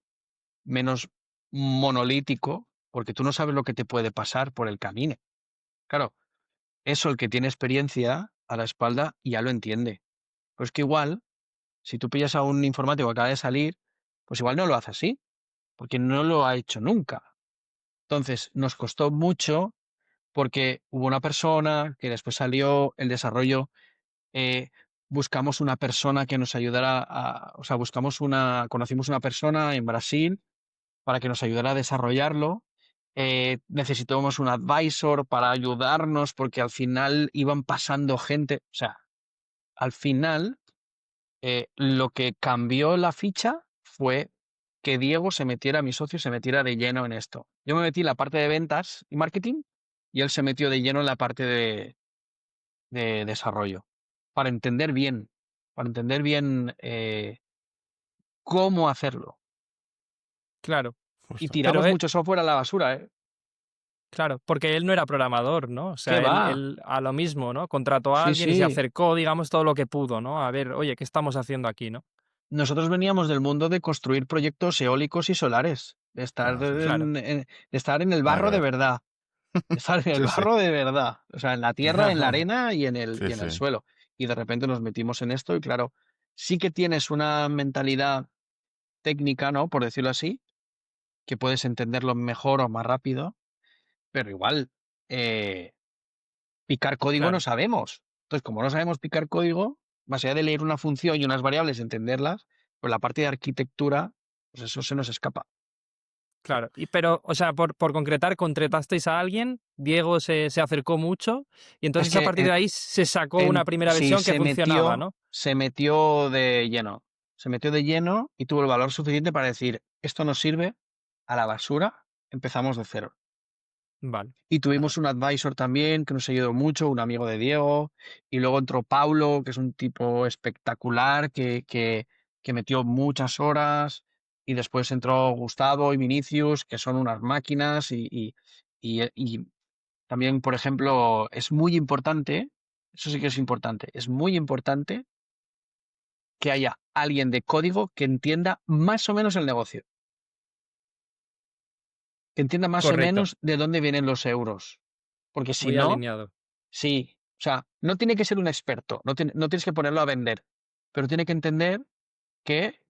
menos monolítico, porque tú no sabes lo que te puede pasar por el camino. Claro, eso el que tiene experiencia a la espalda ya lo entiende. Pues que igual, si tú pillas a un informático que acaba de salir, pues igual no lo hace así, porque no lo ha hecho nunca. Entonces, nos costó mucho porque hubo una persona que después salió el desarrollo, buscamos una persona que nos ayudara o sea, conocimos una persona en Brasil para que nos ayudara a desarrollarlo. Necesitamos un advisor para ayudarnos porque al final iban pasando gente, o sea, al final lo que cambió la ficha fue que Diego mi socio, se metiera de lleno en esto. Yo me metí en la parte de ventas y marketing y él se metió de lleno en la parte de desarrollo para entender bien, cómo hacerlo. Claro. Y Justo. Pero, tiramos mucho software a la basura, ¿eh? claro, porque él no era programador, ¿no? O ¿Qué sea, va? él a lo mismo, ¿no? Contrató a Sí, alguien y se sí. acercó, digamos, todo lo que pudo, ¿no? A ver, oye, ¿qué estamos haciendo aquí, no? Nosotros veníamos del mundo de construir proyectos eólicos y solares, Claro, sí, sí. Claro, de estar en el Nada que barro de ver. verdad, de estar en el Sí, sí. barro de verdad, o sea, en la tierra, en la arena Sí, y en el sí. suelo. Y de repente nos metimos en esto y claro, sí que tienes una mentalidad técnica, ¿no? Por decirlo así, que puedes entenderlo mejor o más rápido, pero igual, eh, picar código no claro, sabemos. Entonces, como no sabemos picar código, más allá de leer una función y unas variables, entenderlas, pues la parte de arquitectura, pues eso se nos escapa. claro. Pero, o sea, por concretar, contratasteis a alguien, Diego se acercó mucho y Es entonces a que partir de ahí se sacó una primera sí, versión que funcionaba, ¿no? se metió de lleno. Se metió de lleno y tuvo el valor suficiente para decir, esto nos sirve a la basura, empezamos de cero. Vale, Y tuvimos Claro. un advisor también que nos ayudó mucho, un amigo de Diego, y luego entró Paulo, que es un tipo espectacular, que metió muchas horas, y después entró Gustavo y Vinicius, que son unas máquinas, y también, por ejemplo, es muy importante, eso sí que es importante, es muy importante que haya alguien de código que entienda más o menos el negocio, que entienda más o correcto, menos de dónde vienen los euros, porque si muy no. alineado. Sí, o sea, no tiene que ser un experto, no tienes que ponerlo a vender, pero tiene que entender que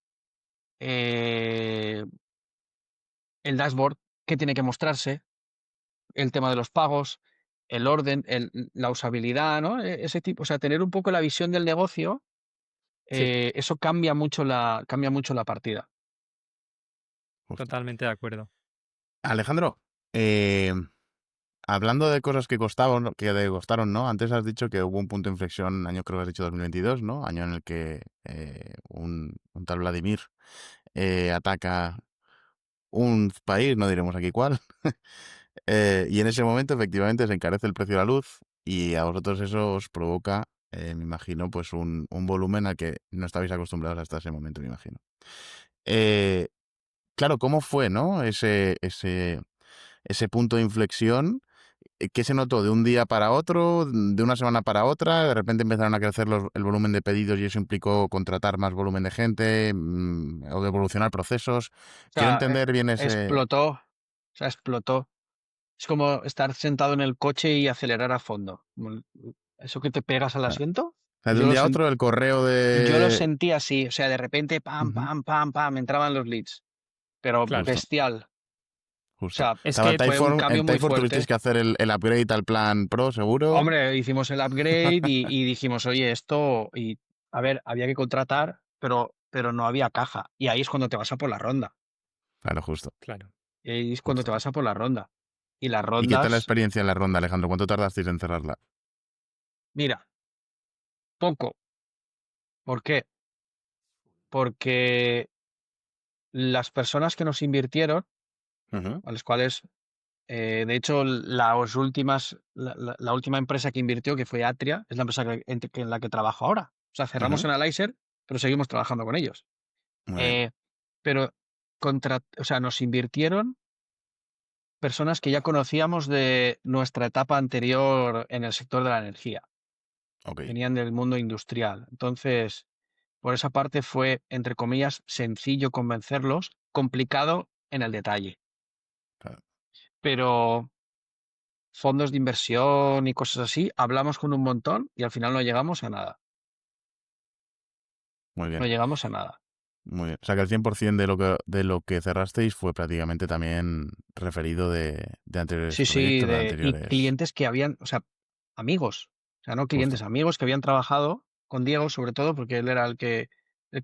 eh, el dashboard, que tiene que mostrarse, el tema de los pagos, el orden, la usabilidad, ¿no? Ese tipo, o sea, tener un poco la visión del negocio, Sí, eso cambia mucho la partida. Justo. totalmente de acuerdo. Alejandro, eh, hablando de cosas que costaron, que te costaron, ¿no? Antes has dicho que hubo un punto de inflexión, año creo que has dicho 2022, ¿no? Año en el que un tal Vladimir ataca un país, no diremos aquí cuál, y en ese momento efectivamente se encarece el precio de la luz y a vosotros eso os provoca, me imagino, pues un volumen al que no estabais acostumbrados hasta ese momento, me imagino. Eh, claro, ¿cómo fue, no? Ese punto de inflexión. ¿Qué se notó de un día para otro, de una semana para otra? De repente empezaron a crecer el volumen de pedidos y eso implicó contratar más volumen de gente o de evolucionar procesos. O Quiero sea, entender bien ese... explotó, o sea, explotó. Es como estar sentado en el coche y acelerar a fondo. Eso que te pegas al O asiento, sea, pues de un día a otro el correo yo lo de... sentí así, o sea, de repente, pam, Ujú, pam, pam, pam, me entraban los leads, pero Claro. justo, bestial. O justo. sea, Es Estaba que, fue un En cambio muy Typeform tuvisteis fuerte. que hacer el upgrade al plan Pro, seguro. Hombre, hicimos el upgrade y dijimos, oye, esto, y a ver, había que contratar, pero no había caja. Y ahí es cuando te vas a por la ronda. Claro, justo, claro. Y ahí es cuando te justo. vas a por la ronda. Y las ¿Y qué tal la rondas, experiencia en la ronda, Alejandro? ¿Cuánto tardasteis en cerrarla? mira, poco. ¿Por qué? Porque las personas que nos invirtieron, Ujú, a las cuales, de hecho, la última empresa que invirtió, que fue Atria, es la empresa en la que trabajo ahora. O sea, cerramos ujú, en Analyzer, pero seguimos trabajando con ellos. muy bien, Eh, pero o sea, nos invirtieron personas que ya conocíamos de nuestra etapa anterior en el sector de la energía. ok. Venían del mundo industrial. Entonces, por esa parte fue, entre comillas, sencillo convencerlos, complicado en el detalle. Claro, Pero fondos de inversión y cosas así, hablamos con un montón y al final no llegamos a nada. muy No bien. llegamos a nada. Muy bien. O sea que el 100% de lo que cerrasteis fue prácticamente también referido de anteriores Sí, sí, proyectos, de y anteriores. clientes que habían, o sea, amigos, o sea, no clientes, Justo. amigos que habían trabajado con Diego, sobre todo, porque él era el que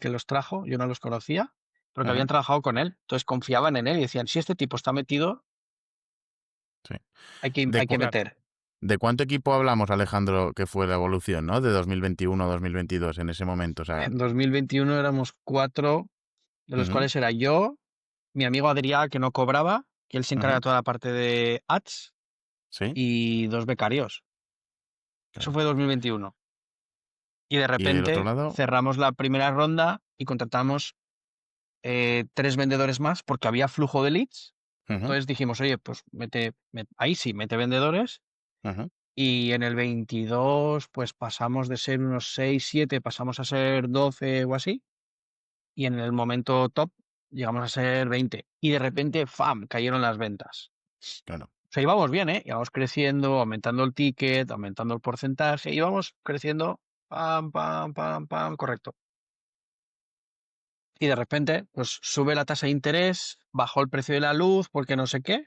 los trajo, yo no los conocía, pero que Ajá, habían trabajado con él. Entonces confiaban en él y decían, si este tipo está metido, sí. hay que, ¿De, hay que cu- Claro. meter. de cuánto equipo hablamos, Alejandro, que fue la evolución, ¿no? De 2021 a 2022 en ese momento. O sea, En 2021 éramos 4, de los ujú, cuales era yo, mi amigo Adrià, que no cobraba, que él se encarga ujú, de toda la parte de ads, sí, y 2 becarios. Eso claro. fue 2021. Y de Y del otro repente lado, cerramos la primera ronda y contratamos 3 vendedores más porque había flujo de leads. ujú, Entonces dijimos, oye, pues ahí sí, mete vendedores. ujú, Y en el 22, pues pasamos de ser unos 6 7 pasamos a ser 12 o así. Y en el momento top llegamos a ser 20. Y de repente, ¡fam!, cayeron las ventas. claro. O sea, íbamos bien, ¿eh? Íbamos creciendo, aumentando el ticket, aumentando el porcentaje, íbamos creciendo, pam, pam, pam, pam, correcto. Y de repente, pues sube la tasa de interés, bajó el precio de la luz porque no sé qué,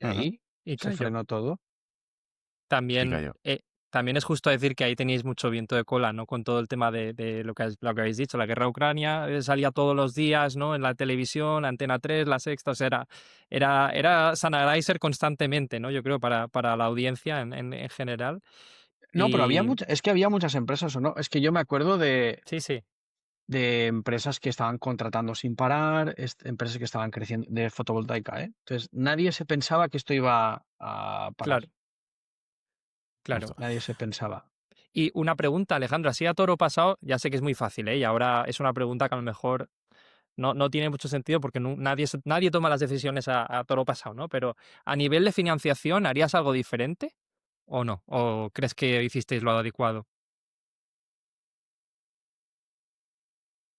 y Ujú, ahí Y se cayó. frenó todo. y También, cayó. también es justo decir que ahí tenéis mucho viento de cola, ¿no? Con todo el tema de lo que habéis dicho, la guerra a Ucrania, salía todos los días, ¿no? En la televisión, Antena 3, La Sexta, o sea, era Sanagriser constantemente, ¿no? Yo creo, para la audiencia en general. No, pero Y es que había muchas empresas, ¿o no? Es que yo me acuerdo sí, sí, de empresas que estaban contratando sin parar, empresas que estaban creciendo de fotovoltaica, ¿eh? Entonces, nadie se pensaba que esto iba a parar. claro, claro. Justo. Nadie se pensaba. Y una pregunta, Alejandro, así a toro pasado, ya sé que es muy fácil, ¿eh? Y ahora es una pregunta que a lo mejor no tiene mucho sentido porque nadie toma las decisiones a toro pasado, ¿no? Pero a nivel de financiación, ¿harías algo diferente o no? ¿O crees que hicisteis lo adecuado?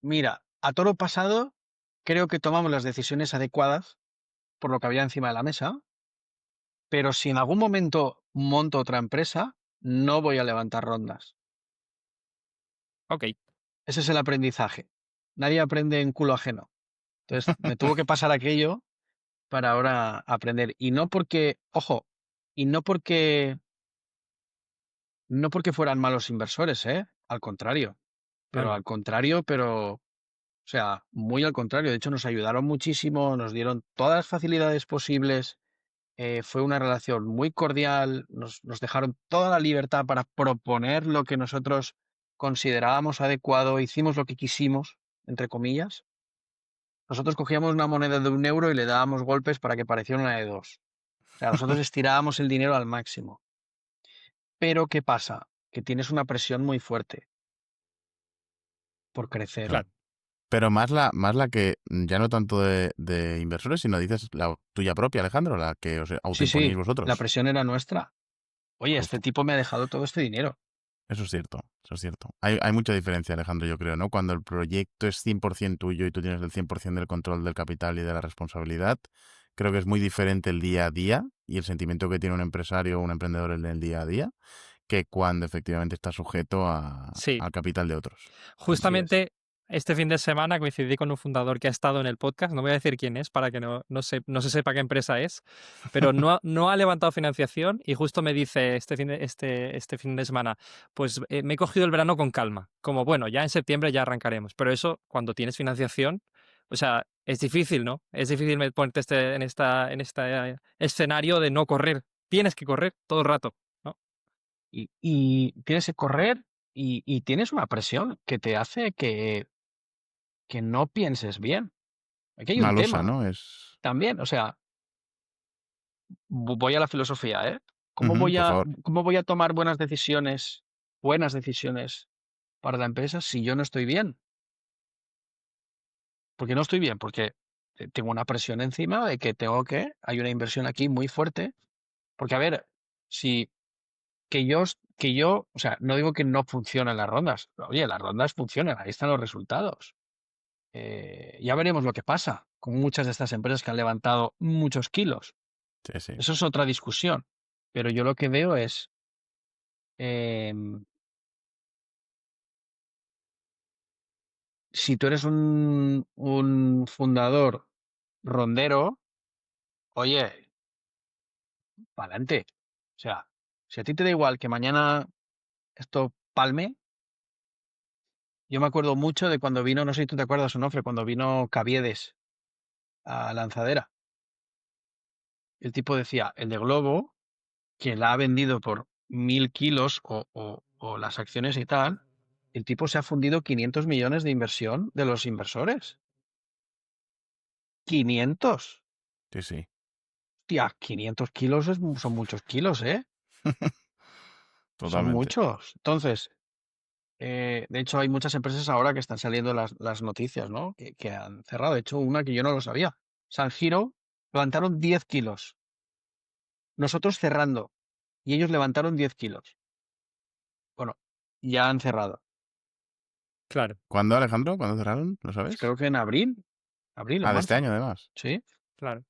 Mira, a toro pasado, creo que tomamos las decisiones adecuadas por lo que había encima de la mesa, pero si en algún momento monto otra empresa, no voy a levantar rondas. Ok, Ese es el aprendizaje. Nadie aprende en culo ajeno. Entonces, me tuvo que pasar aquello para ahora aprender. Y no porque, ojo, y no porque fueran malos inversores, ¿eh? Al contrario. no, Pero no, al contrario, o sea, muy al contrario. De hecho, nos ayudaron muchísimo, nos dieron todas las facilidades posibles. Fue una relación muy cordial, nos dejaron toda la libertad para proponer lo que nosotros considerábamos adecuado, hicimos lo que quisimos, entre comillas. Nosotros cogíamos una moneda de 1 euro y le dábamos golpes para que pareciera una de 2. O sea, nosotros estirábamos el dinero al máximo. Pero ¿qué pasa? Que tienes una presión muy fuerte por crecer. Claro. claro. Pero más la que, ya no tanto de inversores, sino dices la tuya propia, Alejandro, la que os Sí, autoimponís sí, la vosotros. presión era nuestra. Oye, este Justo. tipo me ha dejado todo este dinero. Eso es cierto, eso es cierto. Hay mucha diferencia, Alejandro, yo creo, ¿no? Cuando el proyecto es 100% tuyo y tú tienes el 100% del control del capital y de la responsabilidad, creo que es muy diferente el día a día y el sentimiento que tiene un empresario o un emprendedor en el día a día que cuando efectivamente está sujeto Sí, al capital de otros. Así es. justamente este fin de semana coincidí con un fundador que ha estado en el podcast, no voy a decir quién es para que no se sepa qué empresa es, pero no ha levantado financiación y justo me dice este fin de semana, pues me he cogido el verano con calma, como bueno, ya en septiembre ya arrancaremos, pero eso cuando tienes financiación, o sea, es difícil, ¿no? Es difícil ponerte en este escenario de no correr, tienes que correr todo el rato, ¿no? Y tienes que correr y tienes una presión que te hace que no pienses bien. Aquí hay un Una losa, tema ¿no? Es... también. O sea, voy a la filosofía, ¿eh? ¿Cómo Ujú, voy por a, favor. cómo voy a tomar buenas decisiones para la empresa si yo no estoy bien? Porque no estoy bien, porque tengo una presión encima de que hay una inversión aquí muy fuerte. Porque, a ver, si o sea, no digo que no funcionen las rondas. Oye, las rondas funcionan, ahí están los resultados. Ya veremos lo que pasa con muchas de estas empresas que han levantado muchos kilos. Sí, sí. Eso es otra discusión. Pero yo lo que veo es, em, si tú eres un fundador rondero, oye, para adelante. O sea, si a ti te da igual que mañana esto palme, yo me acuerdo mucho de cuando vino, no sé si tú te acuerdas, Onofre, cuando vino Caviedes a Lanzadera. El tipo decía, el de Globo, que la ha vendido por 1.000 kilos o las acciones y tal, el tipo se ha fundido 500 millones de inversión de los inversores. 500. Sí, sí. Tía, 500 kilos son muchos kilos, ¿eh? Son Totalmente. muchos. Entonces, de hecho, hay muchas empresas ahora que están saliendo las noticias, ¿no? Que han cerrado. De hecho, una que yo no lo sabía. San Giro levantaron 10 kilos. Nosotros cerrando. Y ellos levantaron 10 kilos. Bueno, ya han cerrado. Claro, ¿Cuándo, Alejandro? ¿Cuándo cerraron? ¿Lo Pues sabes? creo que en abril. Abril o Ah, de este marzo. año, además. Sí. claro.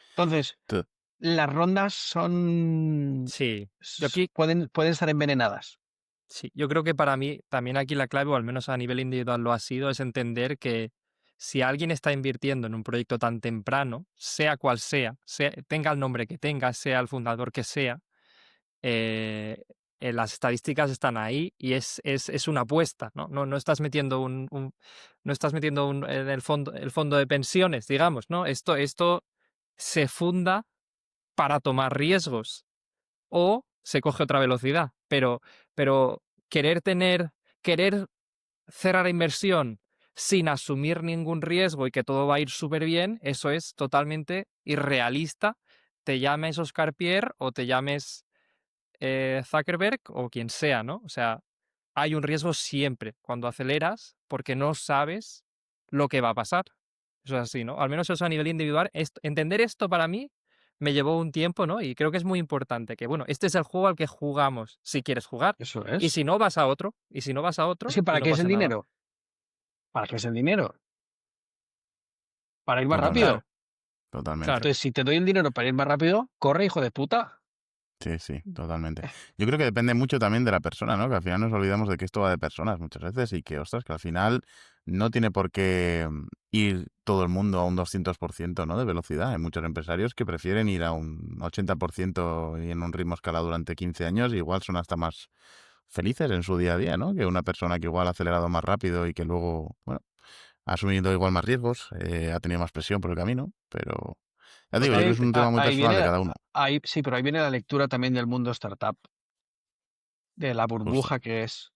Entonces, Tú- las rondas son. Sí. Yo aquí, Pueden estar envenenadas. sí, yo creo que para mí también aquí la clave, o al menos a nivel individual lo ha sido, es entender que si alguien está invirtiendo en un proyecto tan temprano, sea cual sea, tenga el nombre que tenga, sea el fundador que sea, eh, las estadísticas están ahí y es una apuesta, ¿no? No estás metiendo no estás metiendo en el fondo de pensiones, digamos, ¿no? Esto se funda para tomar riesgos o se coge otra velocidad, pero querer querer cerrar inversión sin asumir ningún riesgo y que todo va a ir súper bien, eso es totalmente irrealista. Te llames Oscar Pierre o te llames Zuckerberg o quien sea, ¿no? O sea, hay un riesgo siempre cuando aceleras porque no sabes lo que va a pasar. Eso es así, ¿no? Al menos eso a nivel individual. Entender esto para mí me llevó un tiempo, ¿no? Y creo que es muy importante que, bueno, este es el juego al que jugamos si quieres jugar. Eso Y es. si no, vas a otro. Y si no, vas a Es otro que y ¿para no qué es el pasa nada. dinero? ¿Para qué es el dinero? Para ir más Totalmente. rápido. Claro, Totalmente. claro. Entonces, si te doy el dinero para ir más rápido, corre, hijo de puta. Sí, sí, totalmente. Yo creo que depende mucho también de la persona, ¿no? Que al final nos olvidamos de que esto va de personas muchas veces y que, ostras, que al final no tiene por qué ir todo el mundo a un 200%, ¿no? De velocidad. Hay muchos empresarios que prefieren ir a un 80% y en un ritmo escalado durante 15 años y igual son hasta más felices en su día a día, ¿no? Que una persona que igual ha acelerado más rápido y que luego, bueno, ha asumido igual más riesgos, ha tenido más presión por el camino, pero ya digo, yo creo que es un tema muy Ahí personal de viene, cada uno, sí, pero ahí viene la lectura también del mundo startup, de la justo. burbuja que es.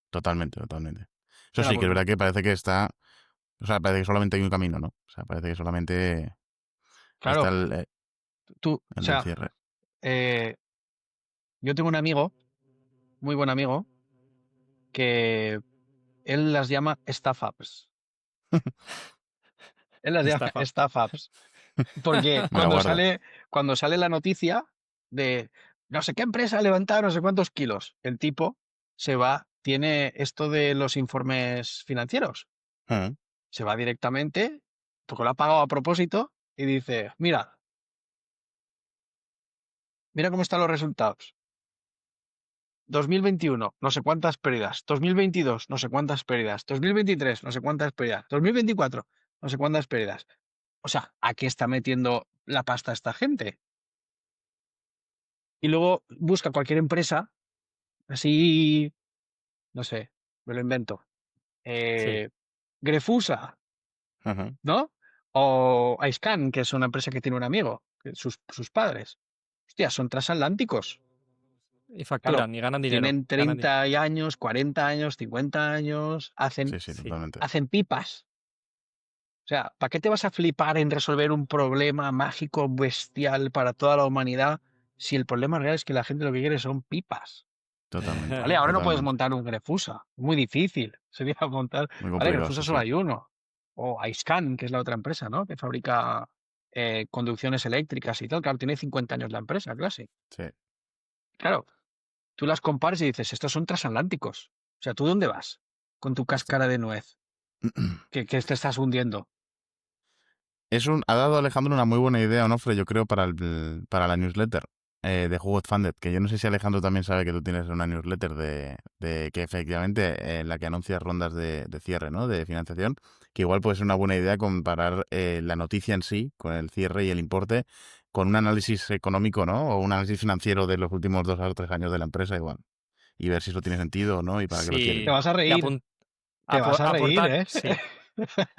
Totalmente, totalmente. Eso De la sí, que es burbu- verdad que parece que está, o sea, parece que solamente hay un camino, ¿no? O sea, parece que solamente está Claro, o el del sea, cierre. eh, yo tengo un amigo, muy buen amigo, que él las llama staff apps. Él las llama Estafa. staff apps. Porque Me lo guardo. cuando sale la noticia de no sé qué empresa ha levantado no sé cuántos kilos, el tipo se va, tiene esto de los informes financieros, Mm, se va directamente, porque lo ha pagado a propósito, y dice, mira cómo están los resultados. 2021, no sé cuántas pérdidas. 2022, no sé cuántas pérdidas. 2023, no sé cuántas pérdidas. 2024, no sé cuántas pérdidas. O sea, ¿a qué está metiendo la pasta esta gente? Y luego busca cualquier empresa, así, no sé, me lo invento. Sí, eh, Grefusa, ujú. ¿no? O iScan, que es una empresa que tiene un amigo, sus padres. Hostia, son transatlánticos. y Claro, facturan y ganan dinero. tienen Ganan 30 años, 40 años, 50 años, Sí, sí, sí, totalmente. hacen pipas. O sea, ¿para qué te vas a flipar en resolver un problema mágico, bestial para toda la humanidad si el problema real es que la gente lo que quiere son pipas? Totalmente, ¿Vale? Ahora no puedes totalmente. montar un Grefusa. Muy difícil. Sería montar. Muy Vale, complicado, Grefusa sí, solo sí. hay uno. O iScan, que es la otra empresa, ¿no? Que fabrica conducciones eléctricas y tal. Claro, tiene 50 años la empresa, casi. Sí. Claro, tú las compares y dices, estos son transatlánticos. O sea, ¿tú dónde vas? Con tu cáscara de nuez, que te estás hundiendo. Ha dado Alejandro una muy buena idea, Onofre, yo creo, para la newsletter. de Who Got Funded, que yo no sé si Alejandro también sabe que tú tienes una newsletter de que efectivamente en la que anuncias rondas de cierre, ¿no? De financiación, que igual puede ser una buena idea comparar la noticia en sí con el cierre y el importe con un análisis económico, ¿no? O un análisis financiero de los últimos 2 o 3 años de la empresa igual. Y ver si eso tiene sentido o no y para qué lo quieren. Te Sí, vas a y reír, te vas a reír, aportar, ¿eh? sí.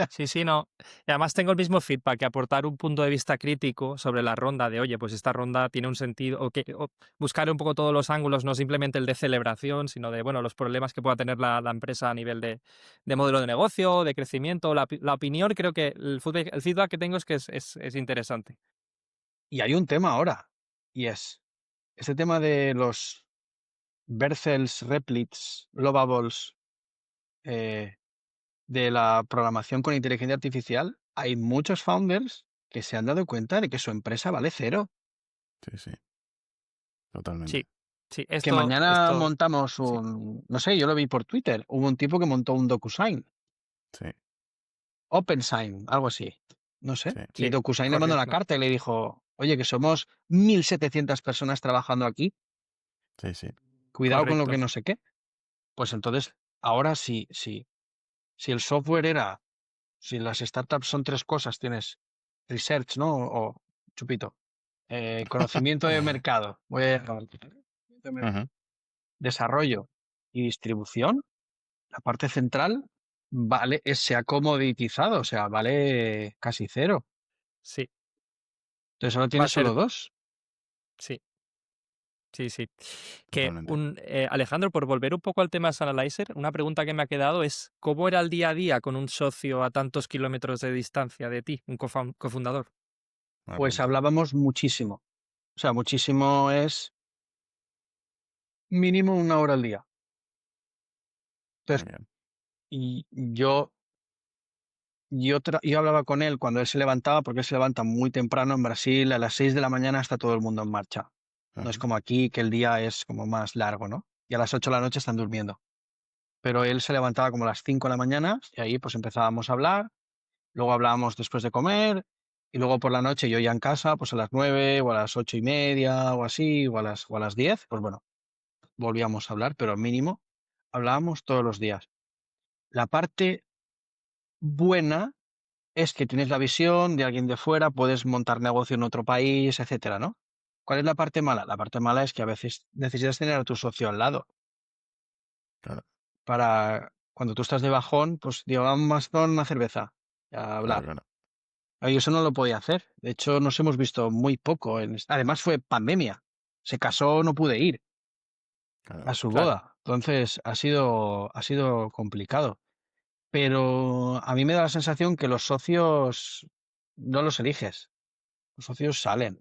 Sí, sí, no. Y además tengo el mismo feedback, que aportar un punto de vista crítico sobre la ronda de, oye, pues esta ronda tiene un sentido, o buscar un poco todos los ángulos, no simplemente el de celebración, sino de, bueno, los problemas que pueda tener la empresa a nivel de modelo de negocio, de crecimiento, la opinión, creo que el feedback que tengo es que es interesante. Y hay un tema ahora, y es este tema de los Berzels, Replits, Lovables, eh, de la programación con inteligencia artificial. Hay muchos founders que se han dado cuenta de que su empresa vale cero. Sí, sí, totalmente. Sí, sí, Que mañana esto, montamos sí, no sé, yo lo vi por Twitter. Hubo un tipo que montó un DocuSign, Sí, OpenSign, algo así. No sé. sí, Y sí, DocuSign le mandó una correcto. carta y le dijo, oye, que somos 1.700 personas trabajando aquí. sí, sí. Cuidado con lo que Correcto. no sé qué. Pues entonces, ahora sí, sí. Si el software era, si las startups son tres cosas, tienes research, ¿no? O chupito. Conocimiento de mercado. Ujú. Desarrollo y distribución. La parte central vale, se ha comoditizado, o sea, vale casi cero. Sí, Entonces ahora va a tienes ser, solo dos. sí. Sí, sí. Que Totalmente. Alejandro, por volver un poco al tema Analyzer, una pregunta que me ha quedado es, ¿cómo era el día a día con un socio a tantos kilómetros de distancia de ti, un cofundador? Buena Pues pregunta. hablábamos muchísimo. O sea, muchísimo es mínimo 1 hora al día. Muy Entonces, bien. y yo hablaba con él cuando él se levantaba, porque él se levanta muy temprano en Brasil, a las 6 de la mañana está todo el mundo en marcha. No es Ujú. como aquí, que el día es como más largo, ¿no? Y a las 8 de la noche están durmiendo. Pero él se levantaba como a las 5 de la mañana y ahí pues empezábamos a hablar, luego hablábamos después de comer y luego por la noche yo ya en casa, pues a las 9 o a las 8:30 o así, o a las 10, pues bueno, volvíamos a hablar, pero mínimo hablábamos todos los días. La parte buena es que tienes la visión de alguien de fuera, puedes montar negocio en otro país, etcétera, ¿no? ¿Cuál es la parte mala? La parte mala es que a veces necesitas tener a tu socio al lado Claro, para cuando tú estás de bajón, pues digo, vamos a tomar una cerveza y a claro, hablar. claro. Y eso no lo podía hacer. De hecho, nos hemos visto muy poco. Además fue pandemia. Se casó, no pude ir Claro. a su Claro, boda. Entonces ha sido complicado. Pero a mí me da la sensación que los socios no los eliges. Los socios salen.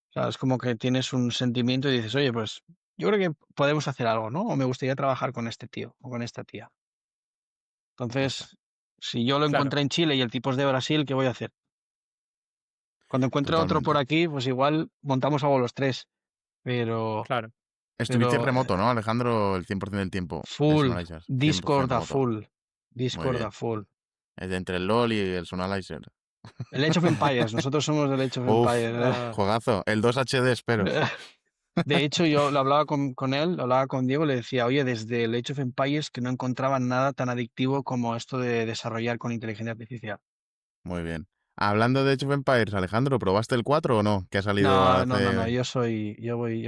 O sea, es como que tienes un sentimiento y dices, oye, pues yo creo que podemos hacer algo, ¿no? O me gustaría trabajar con este tío o con esta tía. Ya está. Entonces, si yo lo claro, encontré en Chile y el tipo es de Brasil, ¿qué voy a hacer? Cuando encuentre otro por Totalmente. aquí, pues igual montamos algo los tres. Pero, claro. Estuviste pero remoto, ¿no, Alejandro? El 100% del tiempo en full, Sonalizers. 100% Discord a remoto. full, Muy Discord a bien. full. Es de entre el LOL y el Sonalizer. El Age of Empires, nosotros somos del Age of Uf, Empires. Ah, juegazo. El 2 HD, espero. De hecho, yo lo hablaba con él, lo hablaba con Diego, le decía, oye, desde el Age of Empires que no encontraban nada tan adictivo como esto de desarrollar con inteligencia artificial. Muy bien. Hablando de Age of Empires, Alejandro, ¿probaste el 4 o no? Que ha salido No, no, no, no, hace... yo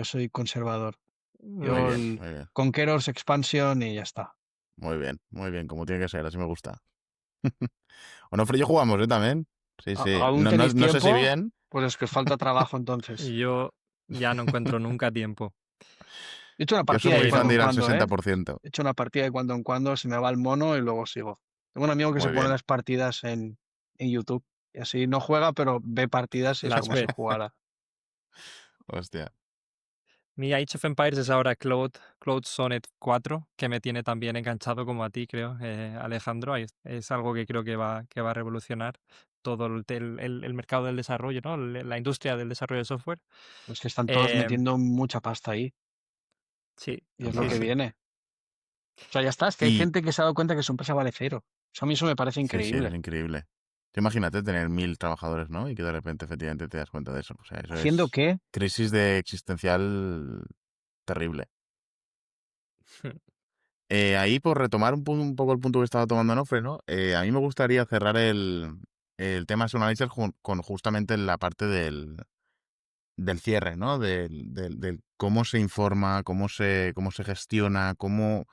soy conservador. Muy Yo mm, bien, el muy bien. Conquerors Expansion y ya está. Muy bien, como tiene que ser, así me gusta. Onofre y yo jugamos, ¿eh? También. Sí, sí. ¿Aún No, no, tenéis no sé si tiempo? bien. Pues es que os falta trabajo entonces. yo ya no encuentro nunca tiempo. He hecho una Yo soy partida de muy Sí, fan cuando no. de en ir al cuando, ¿eh? 60%. He hecho una partida de cuando en cuando, se me va el mono y luego sigo. Tengo un amigo que se Muy pone bien. las partidas en YouTube y así no juega, pero ve partidas y es Las como si ve. jugara. Hostia. Mi Age of Empires es ahora Cloud Sonnet 4, que me tiene también enganchado como a ti, creo, Alejandro. Es algo que creo que va a revolucionar todo el mercado del desarrollo, ¿no? La industria del desarrollo de software. Es que están todos Eh, metiendo mucha pasta ahí sí, y es lo sí, que Totalmente. sí. viene. O sea, ya está, es que hay Y gente que se ha dado cuenta que su empresa vale cero. Eso a mí eso me parece sí, sí, es increíble. increíble. Imagínate tener 1000 trabajadores, ¿no? Y que de repente efectivamente te das cuenta de eso. O sea, eso ¿Haciendo es qué? crisis de existencial terrible. Ahí, por retomar un poco el punto que estaba tomando Nofre, ¿no? A mí me gustaría cerrar el tema de análisis con justamente la parte del cierre, ¿no? Del cómo se informa, cómo se gestiona, cómo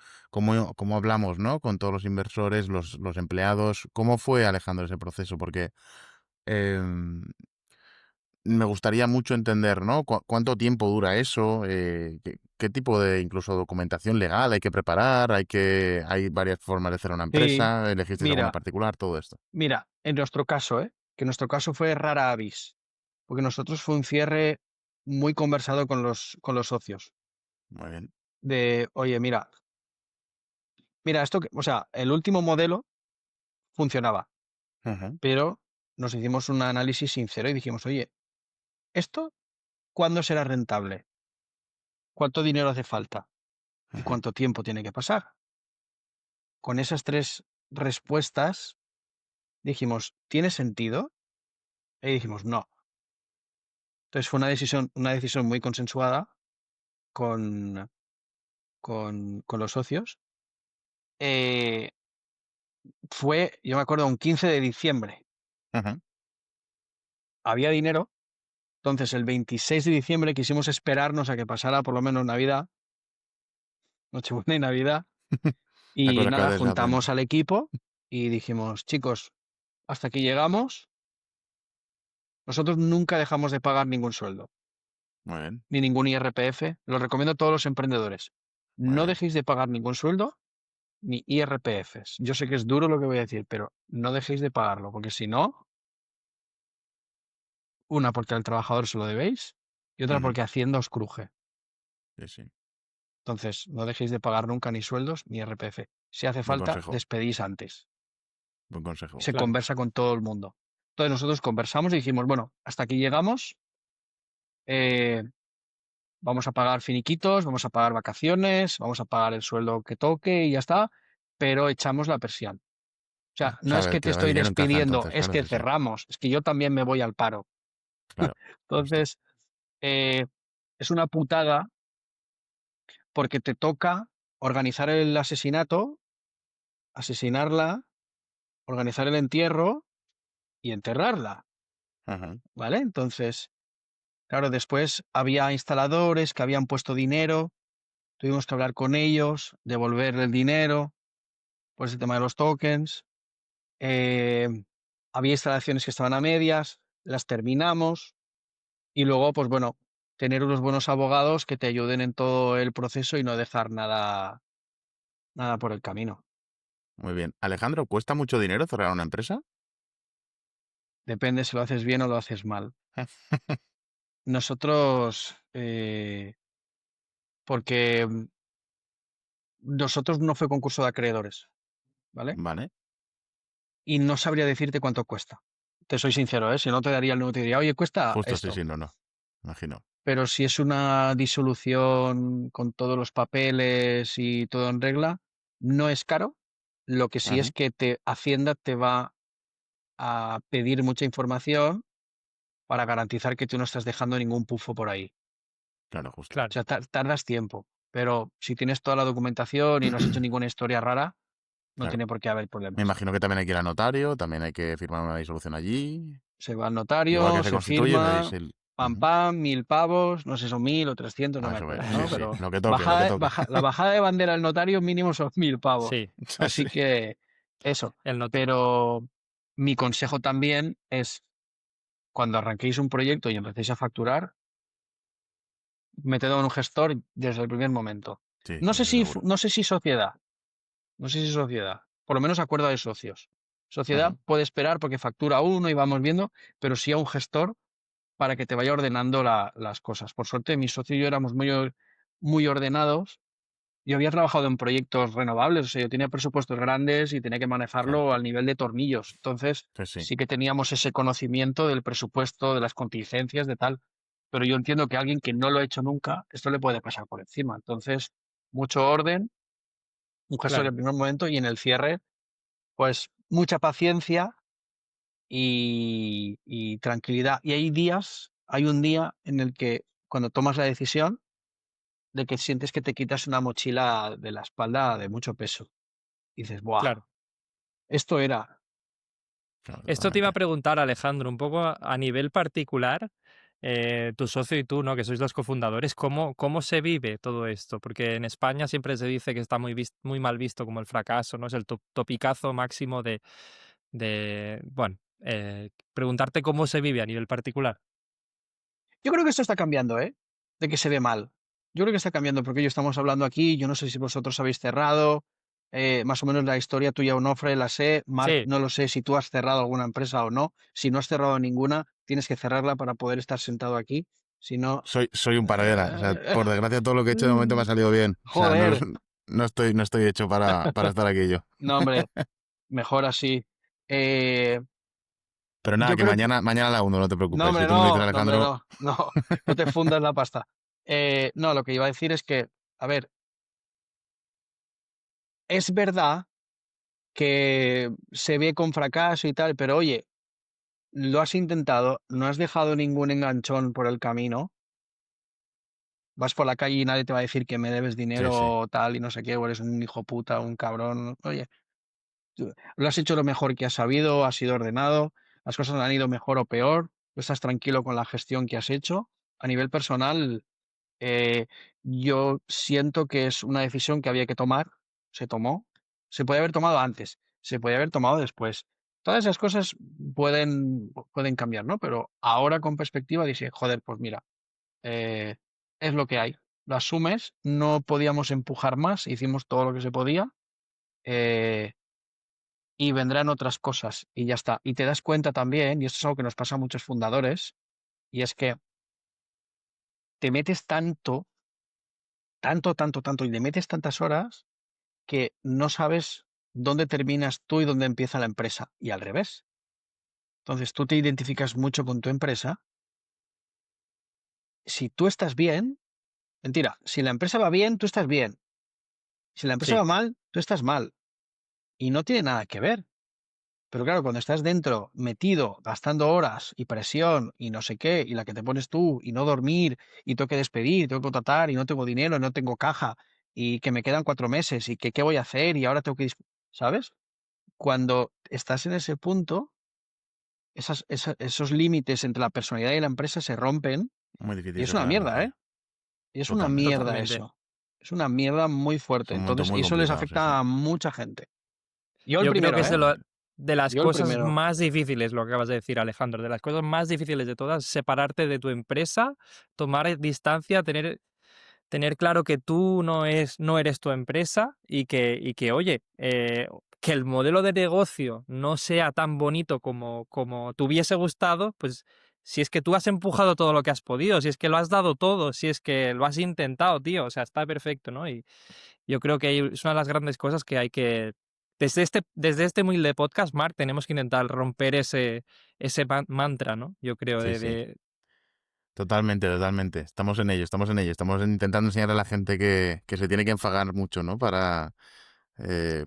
hablamos, ¿no? Con todos los inversores, los empleados. ¿Cómo fue, Alejandro, ese proceso? Porque em, me gustaría mucho entender, ¿no? ¿Cuánto tiempo dura eso? ¿Qué tipo de incluso documentación legal hay que preparar? Hay varias formas de hacer una Sí, empresa. ¿Elegisteis alguna en mira, particular? Todo esto. en nuestro caso, que en nuestro caso fue rara avis, porque nosotros fue un cierre muy conversado con los socios, Muy bien. de, oye, mira, o sea, el último modelo funcionaba, Ujú, pero nos hicimos un análisis sincero y dijimos, oye, ¿esto cuándo será rentable? ¿Cuánto dinero hace falta? ¿Y ujú. cuánto tiempo tiene que pasar? Con esas tres respuestas dijimos, ¿tiene sentido? Y dijimos, no. Entonces fue una decisión muy consensuada con, con los socios. Eh, yo me acuerdo, un 15 de diciembre. Ujú. Había dinero. Entonces el 26 de diciembre quisimos esperarnos a que pasara por lo menos Navidad, Nochebuena y Navidad. Las Y cosas que a nada, veces se hacen. juntamos al equipo y dijimos, chicos, hasta aquí llegamos. Nosotros nunca dejamos de pagar ningún sueldo, Muy bien, ni ningún IRPF. Lo recomiendo a todos los emprendedores. muy No bien. dejéis de pagar ningún sueldo ni IRPFs. Yo sé que es duro lo que voy a decir, pero no dejéis de pagarlo, porque si no, una, porque al trabajador se lo debéis, y otra, Ujú. porque Hacienda os cruje. Sí, sí. Entonces, no dejéis de pagar nunca ni sueldos ni IRPF. Si hace Buen falta, consejo. despedís antes. Buen Y consejo. se Claro, conversa con todo el mundo. Entonces, nosotros conversamos y dijimos, bueno, hasta aquí llegamos. eh, Vamos a pagar finiquitos, vamos a pagar vacaciones, vamos a pagar el sueldo que toque y ya está, pero echamos la persiana. O sea, O no es sea, que te que va estoy dinero en caja despidiendo, entonces, es claro, que sí, sí. cerramos, es que yo también me voy al paro. Claro, justo. Entonces, eh, es una putada porque te toca organizar el asesinato, asesinarla, organizar el entierro y enterrarla, Ujú. ¿vale? Entonces, claro, después había instaladores que habían puesto dinero, tuvimos que hablar con ellos, devolver el dinero, por ese tema de los tokens. Eh, Había instalaciones que estaban a medias, las terminamos y luego, pues bueno, tener unos buenos abogados que te ayuden en todo el proceso y no dejar nada por el camino. Muy bien. Alejandro, ¿cuesta mucho dinero cerrar una empresa? Depende si lo haces bien o lo haces mal. Nosotros, porque nosotros no fue concurso de acreedores, ¿vale? Vale. Y no sabría decirte cuánto cuesta. Te soy sincero, ¿eh? Si no te daría el número, te diría, oye, cuesta Justo, sí, esto. sí, no, no. Imagino. Pero si es una disolución con todos los papeles y todo en regla, no es caro. Lo que sí es Ujú. que Hacienda te va a pedir mucha información para garantizar que tú no estás dejando ningún pufo por ahí. Claro, justo. O claro. sea, tardas tiempo, pero si tienes toda la documentación y no has hecho ninguna historia rara, no Claro. tiene por qué haber Me problemas. imagino que también hay que ir al notario, también hay que firmar una disolución allí. Se va al Igual que notario, se se constituye, me firma, deis el... pam, Ujú. pam, 1000 pavos, no sé, son 1000 o 300, no A me eso voy. acuerdo, Sí, ¿no? sí. Pero Lo que toque, lo que toque. la bajada de bandera del notario mínimo son 1000 pavos. Sí, Sí. Así que eso. el not- Pero mi consejo también es, cuando arranquéis un proyecto y empecéis a facturar, meted en un gestor desde el primer momento. Sí, No sé eso si, seguro. no sé si sociedad, no sé si sociedad, por lo menos acuerdo de socios. Sociedad Ujú. puede esperar porque factura uno y vamos viendo, pero sí a un gestor para que te vaya ordenando las cosas. Por suerte, mi socio y yo éramos muy ordenados. Yo había trabajado en proyectos renovables, o sea, yo tenía presupuestos grandes y tenía que Claro. manejarlo al nivel de tornillos. Entonces, Sí, sí. sí que teníamos ese conocimiento del presupuesto, de las contingencias, de tal. Pero yo entiendo que a alguien que no lo ha hecho nunca, esto le puede pasar por encima. Entonces, mucho orden, un gestor en claro, el primer momento y en el cierre, pues mucha paciencia y tranquilidad. Y hay un día en el que cuando tomas la decisión de que sientes que te quitas una mochila de la espalda de mucho peso. Y dices, ¡buah! Claro. Esto era. Claro, Esto te iba a totalmente. preguntar, Alejandro, un poco a nivel particular, tu socio y tú, ¿no? Que sois los cofundadores, ¿cómo se vive todo esto? Porque en España siempre se dice que está muy mal visto como el fracaso, ¿no? Es el topicazo máximo bueno, preguntarte cómo se vive a nivel particular. Yo creo que esto está cambiando, ¿eh? De que se ve mal. Yo creo que está cambiando porque yo estamos hablando aquí, yo no sé si vosotros habéis cerrado, más o menos la historia tuya, Onofre, la sé, Marc, Sí, no lo sé si tú has cerrado alguna empresa o no. Si no has cerrado ninguna, tienes que cerrarla para poder estar sentado aquí. Si no... Soy un paradera. O sea, eh, por desgracia, todo lo que he hecho de momento me ha salido bien. O sea, no, joder. no estoy hecho para estar aquí yo. No, hombre, mejor así. Eh, Pero nada, yo que creo que... mañana a la 1, no te No, preocupes. Si hombre, tú me lo dices, no, no, hombre, Alejandro, no, no, no te fundas la pasta. No, lo que iba a decir es que, a ver, es verdad que se ve con fracaso y tal, pero oye, lo has intentado, no has dejado ningún enganchón por el camino, vas por la calle y nadie te va a decir que me debes sí, sí. dinero tal y no sé qué, o eres un hijo puta, un cabrón. Oye, lo has hecho lo mejor que has sabido, has sido ordenado, las cosas han ido mejor o peor, tú estás tranquilo con la gestión que has hecho. A nivel personal, eh, yo siento que es una decisión que había que tomar, se tomó, se puede haber tomado antes, se puede haber tomado después. Todas esas cosas pueden cambiar, ¿no? Pero ahora con perspectiva dije, joder, pues mira, eh, es lo que hay. Lo asumes, no podíamos empujar más, hicimos todo lo que se podía eh, y vendrán otras cosas y ya está. Y te das cuenta también, y esto es algo que nos pasa a muchos fundadores, y es que te metes tanto y le metes tantas horas que no sabes dónde terminas tú y dónde empieza la empresa, y al revés. Entonces tú te identificas mucho con tu empresa. Si tú estás bien, mentira, si la empresa va bien, tú estás bien. Si la empresa sí. va mal, tú estás mal. Y no tiene nada que ver. Pero claro, cuando estás dentro, metido, gastando horas y presión y no sé qué, y la que te pones tú, y no dormir, y tengo que despedir, y tengo que contratar, y no tengo dinero, y no tengo caja, y que me quedan 4 meses, y que qué voy a hacer, y ahora tengo que... ¿Sabes? Cuando estás en ese punto, esos límites entre la personalidad y la empresa se rompen Muy y difícil es una separarlo, mierda, sí. ¿eh? Y es una Totalmente. mierda Totalmente. eso. Es una mierda muy Es fuerte. un momento Entonces, muy y eso les complicado, sí, sí. afecta a mucha gente. Yo el Yo creo que primero, es ¿eh? de las Yo el cosas primero. más difíciles, lo que acabas de decir, Alejandro, de las cosas más difíciles de todas, separarte de tu empresa, tomar distancia, tener claro que tú no eres tu empresa y que oye, que el modelo de negocio no sea tan bonito como te hubiese gustado, pues si es que tú has empujado todo lo que has podido, si es que lo has dado todo, si es que lo has intentado, tío, o sea, está perfecto, ¿no? Y yo creo que es una de las grandes cosas que hay que... Desde este humilde podcast, Mark, tenemos que intentar romper ese mantra, ¿no? Yo creo, Sí, sí. Totalmente, totalmente. Estamos en ello, estamos en ello. Estamos intentando enseñar a la gente que se tiene que enfagar mucho, ¿no? Para,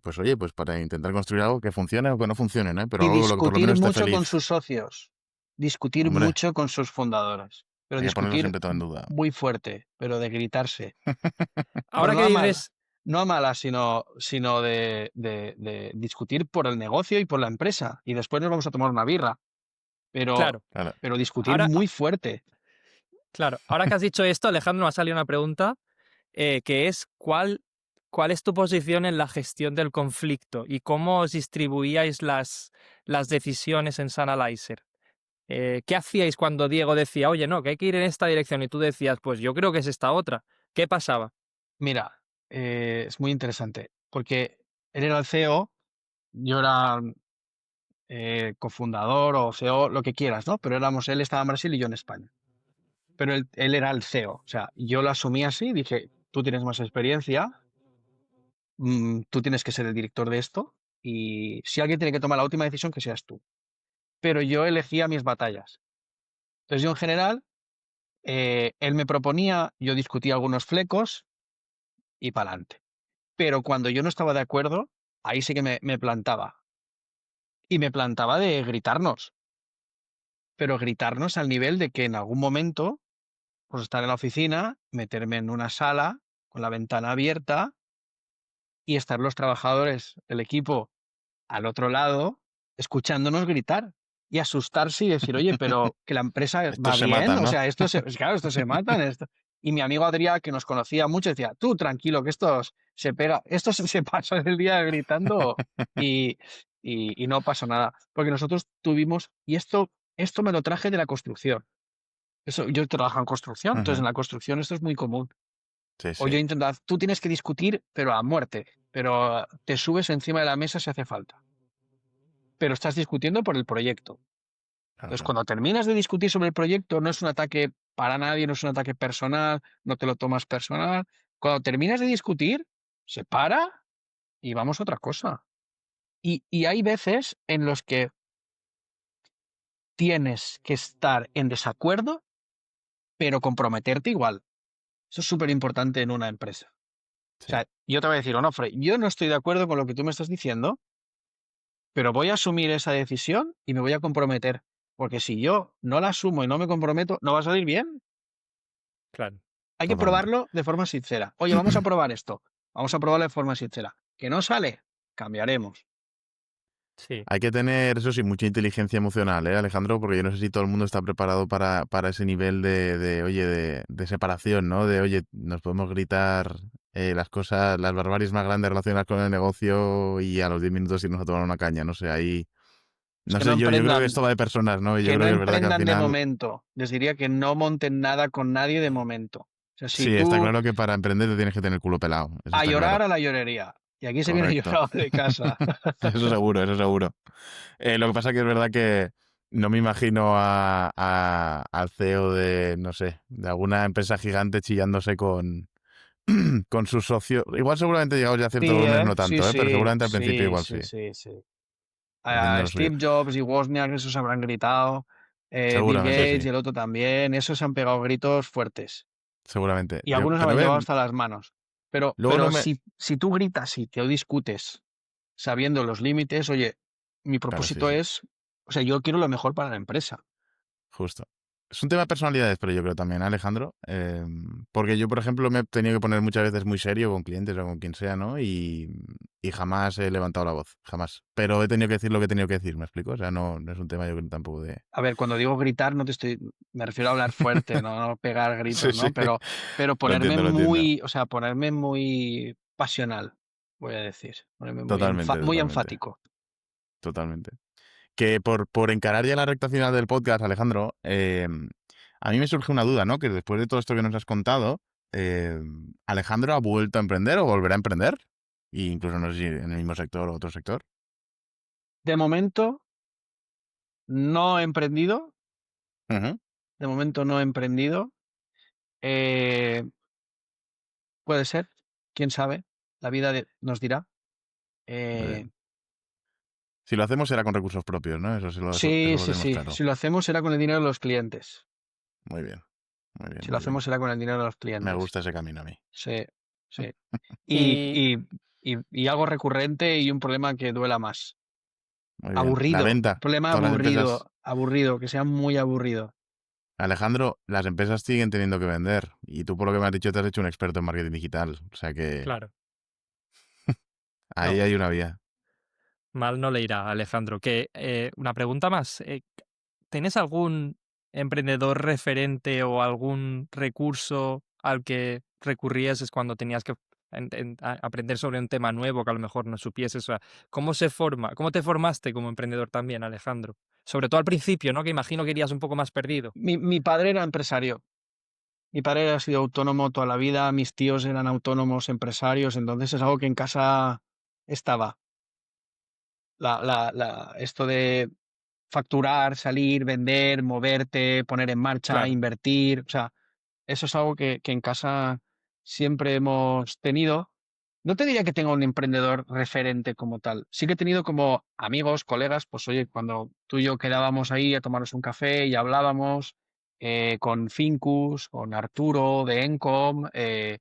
pues oye, pues para intentar construir algo que funcione o que no funcione, ¿no? Pero Y algo con lo que por lo discutir menos esté mucho con feliz. sus socios. Discutir Hombre, mucho con sus fundadores. Pero hay que ponerlo discutir siempre todo en duda. muy fuerte, pero de gritarse. Pero ahora no que a mal, dices, no a malas, sino de discutir por el negocio y por la empresa. Y después nos vamos a tomar una birra. Pero, claro, Claro. pero discutir ahora, muy fuerte. claro, ahora que has dicho esto, Alejandro, me ha salido una pregunta que es ¿cuál es tu posición en la gestión del conflicto y cómo os distribuíais las decisiones en Sannalizer? ¿Qué hacíais cuando Diego decía, oye, no, que hay que ir en esta dirección y tú decías, pues yo creo que es esta otra? ¿Qué pasaba? Mira, es muy interesante. Porque él era el CEO, yo era cofundador o CEO, lo que quieras, ¿no? Pero él estaba en Brasil y yo en España. Pero él era el CEO. O sea, yo lo asumí así, dije, tú tienes más experiencia, tú tienes que ser el director de esto y si alguien tiene que tomar la última decisión, que seas tú. Pero yo elegía mis batallas. Entonces yo en general, él me proponía, yo discutía algunos flecos y para adelante. Pero cuando yo no estaba de acuerdo, ahí sí que me plantaba. y me plantaba de gritarnos, pero gritarnos al nivel de que en algún momento, pues estar en la oficina, meterme en una sala con la ventana abierta y estar los trabajadores del equipo al otro lado escuchándonos gritar y asustarse y decir, oye, pero que la empresa va Estos se bien, matan, o ¿no? sea, claro, estos se matan. Y mi amigo Adrián, que nos conocía mucho, decía, tú tranquilo, que estos se pasan el día gritando y, y no pasa nada. Porque nosotros tuvimos, y esto me lo traje de la construcción. Yo trabajo en construcción, entonces Ujú. en la construcción esto es muy común. Sí, O sí. yo intento, tú tienes que discutir, pero a muerte, pero te subes encima de la mesa si hace falta, pero estás discutiendo por el proyecto. Claro, Entonces, claro. cuando terminas de discutir sobre el proyecto, no es un ataque para nadie, no es un ataque personal, no te lo tomas personal. Cuando terminas de discutir, se para y vamos a otra cosa. Y hay veces en los que tienes que estar en desacuerdo, pero comprometerte igual. Eso es súper importante en una empresa. O Sí. sea, yo te voy a decir, Onofre, yo no estoy de acuerdo con lo que tú me estás diciendo, pero voy a asumir esa decisión y me voy a comprometer. Porque si yo no la asumo y no me comprometo, no va a salir bien. Claro. Hay que Totalmente. probarlo de forma sincera. Oye, vamos a probar esto. Vamos a probarlo de forma sincera. ¿Que no sale? Cambiaremos. Sí. Hay que tener, eso sí, mucha inteligencia emocional, ¿eh, Alejandro? Porque yo no sé si todo el mundo está preparado para ese nivel oye, de separación, ¿no? De, oye, nos podemos gritar las cosas, las barbaries más grandes relacionadas con el negocio y a los 10 minutos irnos a tomar una caña, no sé, ahí... Es No que no sé, yo creo que emprendan, esto va de personas, ¿no? Y yo que creo no que es verdad que al emprendan de final... momento. Les diría que no monten nada con nadie de momento. O sea, si Sí, está tú claro que para emprender te tienes que tener el culo pelado, eso a está llorar claro. a la llorería. Y aquí se viene Correcto. llorado de casa. Eso seguro, eso seguro. Lo que pasa que es verdad que no me imagino al CEO de, no sé, de alguna empresa gigante chillándose con sus socios. Igual seguramente llegados ya a ciertos Sí, volúmenes no sí, tanto, pero sí, seguramente al principio sí, igual sí, sí, sí, sí. haciendo A lo suyo. Steve Jobs y Wozniak, esos habrán gritado. Bill Seguramente Gates sí, y el otro también. Esos se han pegado gritos fuertes. seguramente. Y algunos Pero habrán llevado ven, hasta las manos. Pero, luego no pero me... si tú gritas y te discutes sabiendo los límites, oye, mi Claro, sí, propósito sí. es, o sea, yo quiero lo mejor para la empresa. Justo. Es un tema de personalidades, pero yo creo también, Alejandro. Porque yo, por ejemplo, me he tenido que poner muchas veces muy serio con clientes o con quien sea, ¿no? Y jamás he levantado la voz, jamás. Pero he tenido que decir lo que he tenido que decir, ¿me explico? O sea, no es un tema yo creo tampoco de... A ver, cuando digo gritar, me refiero a hablar fuerte, no pegar Sí, gritos, sí, ¿no? Pero lo ponerme entiendo, lo entiendo. muy, o sea, ponerme muy pasional, voy a decir. Ponerme Totalmente, muy totalmente, enfático. totalmente. Que por encarar ya la recta final del podcast, Alejandro, a mí me surge una duda, ¿no? Que después de todo esto que nos has contado, ¿Alejandro ha vuelto a emprender o volverá a emprender? Y incluso no sé si en el mismo sector o otro sector. De momento, no he emprendido. Ujú. De momento no he emprendido. Eh, puede ser, quién sabe. La vida nos dirá. Muy Eh, bien. Si lo hacemos será con recursos propios, ¿no? sí, Eso lo sí, tenemos sí. claro. Si lo hacemos será con el dinero de los clientes. Muy bien, muy bien, Si lo muy bien. hacemos será con el dinero de los Me clientes. gusta ese camino a mí. Sí, sí. Y, Y y, y algo recurrente y un problema que duela más. Muy bien. La Aburrido. venta. Problema Todas las empresas. aburrido, que sea muy aburrido. Alejandro, las empresas siguen teniendo que vender. Y tú, por lo que me has dicho, te has hecho un experto en marketing digital. O sea que claro, ahí no, hay una vía. mal no le irá, Alejandro. Que una pregunta más. ¿Tienes algún emprendedor referente o algún recurso al que recurrías cuando tenías que aprender sobre un tema nuevo que a lo mejor no supieses? O sea, ¿cómo te formaste como emprendedor también, Alejandro? Sobre todo al principio, ¿no? Que imagino que irías un poco más perdido. Mi padre era empresario. Mi padre ha sido autónomo toda la vida. Mis tíos eran autónomos empresarios. Entonces es algo que en casa estaba. Esto de facturar, salir, vender, moverte, poner en marcha, Claro, invertir. O sea, eso es algo que en casa siempre hemos tenido. No te diría que tenga un emprendedor referente como tal. Sí que he tenido como amigos, colegas, pues oye, cuando tú y yo quedábamos ahí a tomarnos un café y hablábamos con Fincus, con Arturo de Encom, claro.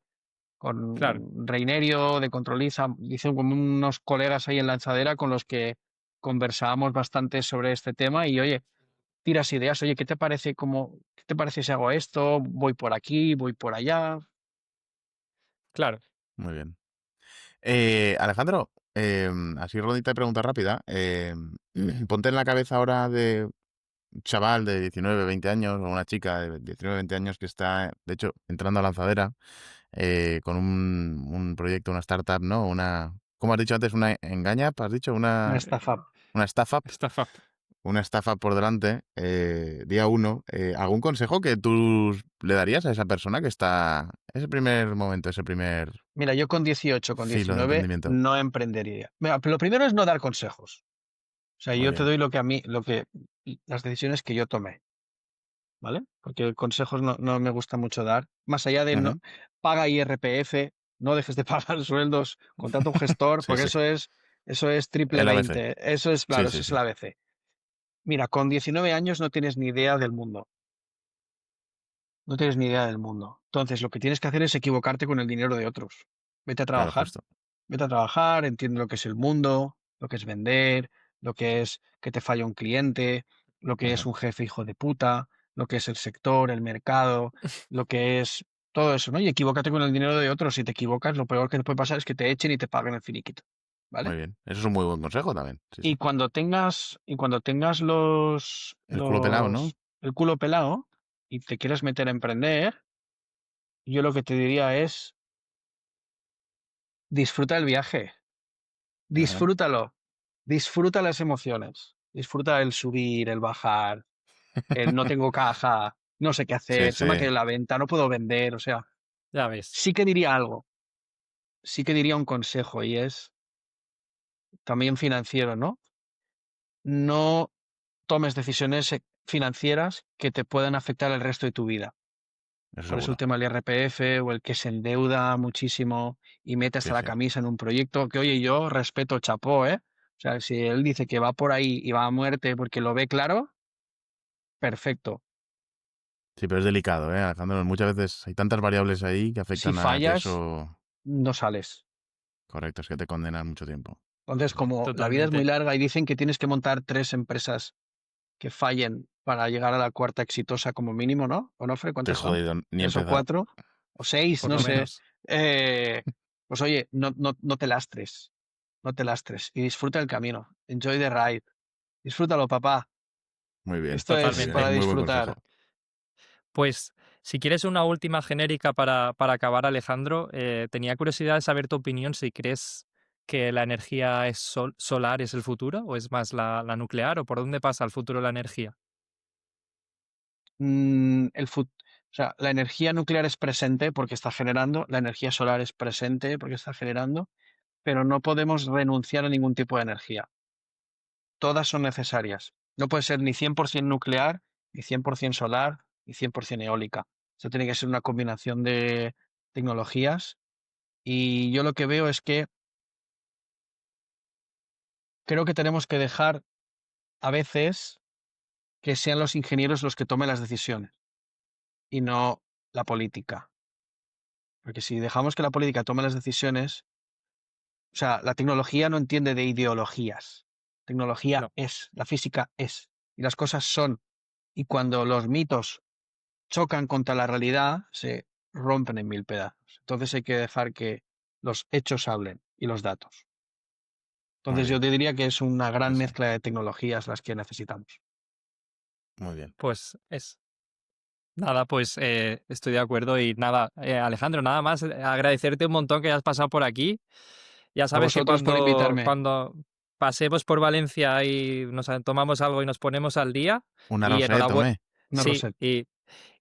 con Reinerio de Controliza, hice como unos colegas ahí en Lanzadera con los que conversábamos bastante sobre este tema y, oye, tiras ideas, oye, ¿qué te parece si hago esto? Voy por aquí, voy por allá. Claro. Muy bien. Alejandro, así rondita de pregunta rápida. Ponte en la cabeza ahora de un chaval de 19, 20 años o una chica de 19, 20 años que está, de hecho, entrando a lanzadera con un proyecto, una startup, ¿no? ¿Cómo has dicho antes? ¿Una engañap? ¿Has dicho? Una startup. Una startup. Estafa. Una estafa por delante, día 1. ¿Algún consejo que tú le darías a esa persona que está ese primer momento, ese primer Mira, yo con 18, con filo de 19 emprendimiento? no emprendería. Mira, lo primero es no dar consejos. O sea, Muy yo te bien. doy las decisiones que yo tomé, ¿vale? Porque consejos no me gusta mucho dar. Más allá de no, Ujú. paga IRPF, no dejes de pagar sueldos, contrata un gestor, Sí, porque sí. eso es triple El ABC. 20. Eso es, Sí, claro, eso sí, es sí. el ABC. Mira, con 19 años no tienes ni idea del mundo. No tienes ni idea del mundo. Entonces, lo que tienes que hacer es equivocarte con el dinero de otros. Vete a Claro, trabajar. justo. Vete a trabajar, entiende lo que es el mundo, lo que es vender, lo que es que te falla un cliente, lo que es Ajá. un jefe hijo de puta, lo que es el sector, el mercado, lo que es todo eso, ¿no? Y equivócate con el dinero de otros. Si te equivocas, lo peor que te puede pasar es que te echen y te paguen el finiquito, ¿vale? Muy bien. Eso es un muy buen consejo también. Sí, sí. Y cuando tengas El culo pelado, ¿no? el culo pelado y te quieres meter a emprender, yo lo que te diría es disfruta el viaje. Ajá. Disfrútalo, disfruta las emociones, disfruta el subir, el bajar, el no tengo caja, no sé qué Sí, hacer, se me ha sí. caído la venta, no puedo vender, o sea, Ya ves. sí que diría algo, sí que diría un consejo y es también financiero, ¿no? No tomes decisiones financieras que te puedan afectar el resto de tu vida. Eso Por eso el seguro. tema del IRPF o el que se endeuda muchísimo y mete hasta Sí, la sí. camisa en un proyecto que, oye, yo respeto chapó, ¿eh? O sea, si él dice que va por ahí y va a muerte porque lo ve claro, perfecto. Sí, pero es delicado, ¿eh, Alejandro? Muchas veces hay tantas variables ahí que Si afectan a que fallas, eso... no sales. Correcto, es que te condenan mucho tiempo. Entonces, Sí, sí. como la vida es muy Totalmente. larga y dicen que tienes que montar 3 empresas que fallen para llegar a la cuarta exitosa como mínimo, ¿no? Onofre, Estoy ¿cuántas son? jodido, ni 3 o 4 empezar. o 6, Por no lo sé. menos. Eh, pues oye, no te lastres, no te lastres y disfruta el camino. Enjoy the ride. Disfrútalo, papá. Muy bien, Esto muy es bien. Es para Totalmente. muy buen disfrutar. consejo. Pues, si quieres una última genérica para acabar, Alejandro, tenía curiosidad de saber tu opinión, si crees que la energía solar es el futuro, o es más la nuclear, o por dónde pasa el futuro de la energía. O sea, la energía nuclear es presente porque está generando, la energía solar es presente porque está generando, pero no podemos renunciar a ningún tipo de energía. Todas son necesarias. No puede ser ni 100% nuclear, ni 100% solar, ni 100% eólica. Eso tiene que ser una combinación de tecnologías. Y yo lo que veo es que creo que tenemos que dejar a veces que sean los ingenieros los que tomen las decisiones y no la política. Porque si dejamos que la política tome las decisiones, o sea, la tecnología no entiende de ideologías. Tecnología No, es, la física es, y las cosas son. Y cuando los mitos chocan contra la realidad, se rompen en mil pedazos. Entonces hay que dejar que los hechos hablen y los datos. Muy Entonces yo bien. te diría que es una Sí, gran sí. mezcla de tecnologías las que necesitamos. Muy bien. pues nada, pues estoy de acuerdo y nada, Alejandro, nada más agradecerte un montón que hayas pasado por aquí. Ya A sabes que vosotros por invitarme. cuando pasemos por Valencia y nos tomamos algo y nos ponemos al día, Una y Roset, enhorabuena. tomé. Una Sí, Roset.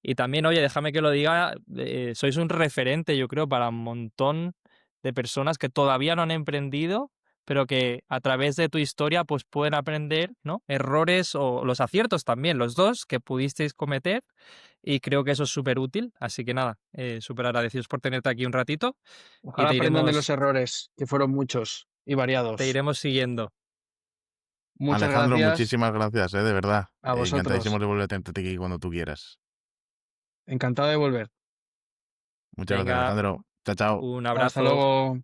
y también, oye, déjame que lo diga, sois un referente, yo creo, para un montón de personas que todavía no han emprendido, pero que a través de tu historia pues pueden aprender, ¿no? Errores o los aciertos también, los dos que pudisteis cometer, y creo que eso es súper útil. Así que nada, súper agradecidos por tenerte aquí un ratito y Ojalá aprendan de los errores, que fueron muchos y te variados. iremos siguiendo. Muchas Alejandro, gracias muchísimas gracias, de verdad. a Encantadísimo vosotros. de volver a tenerte aquí cuando tú quieras. Encantado de volver. Muchas gracias, Venga, Alejandro. Chao, chao. un Hasta abrazo. luego.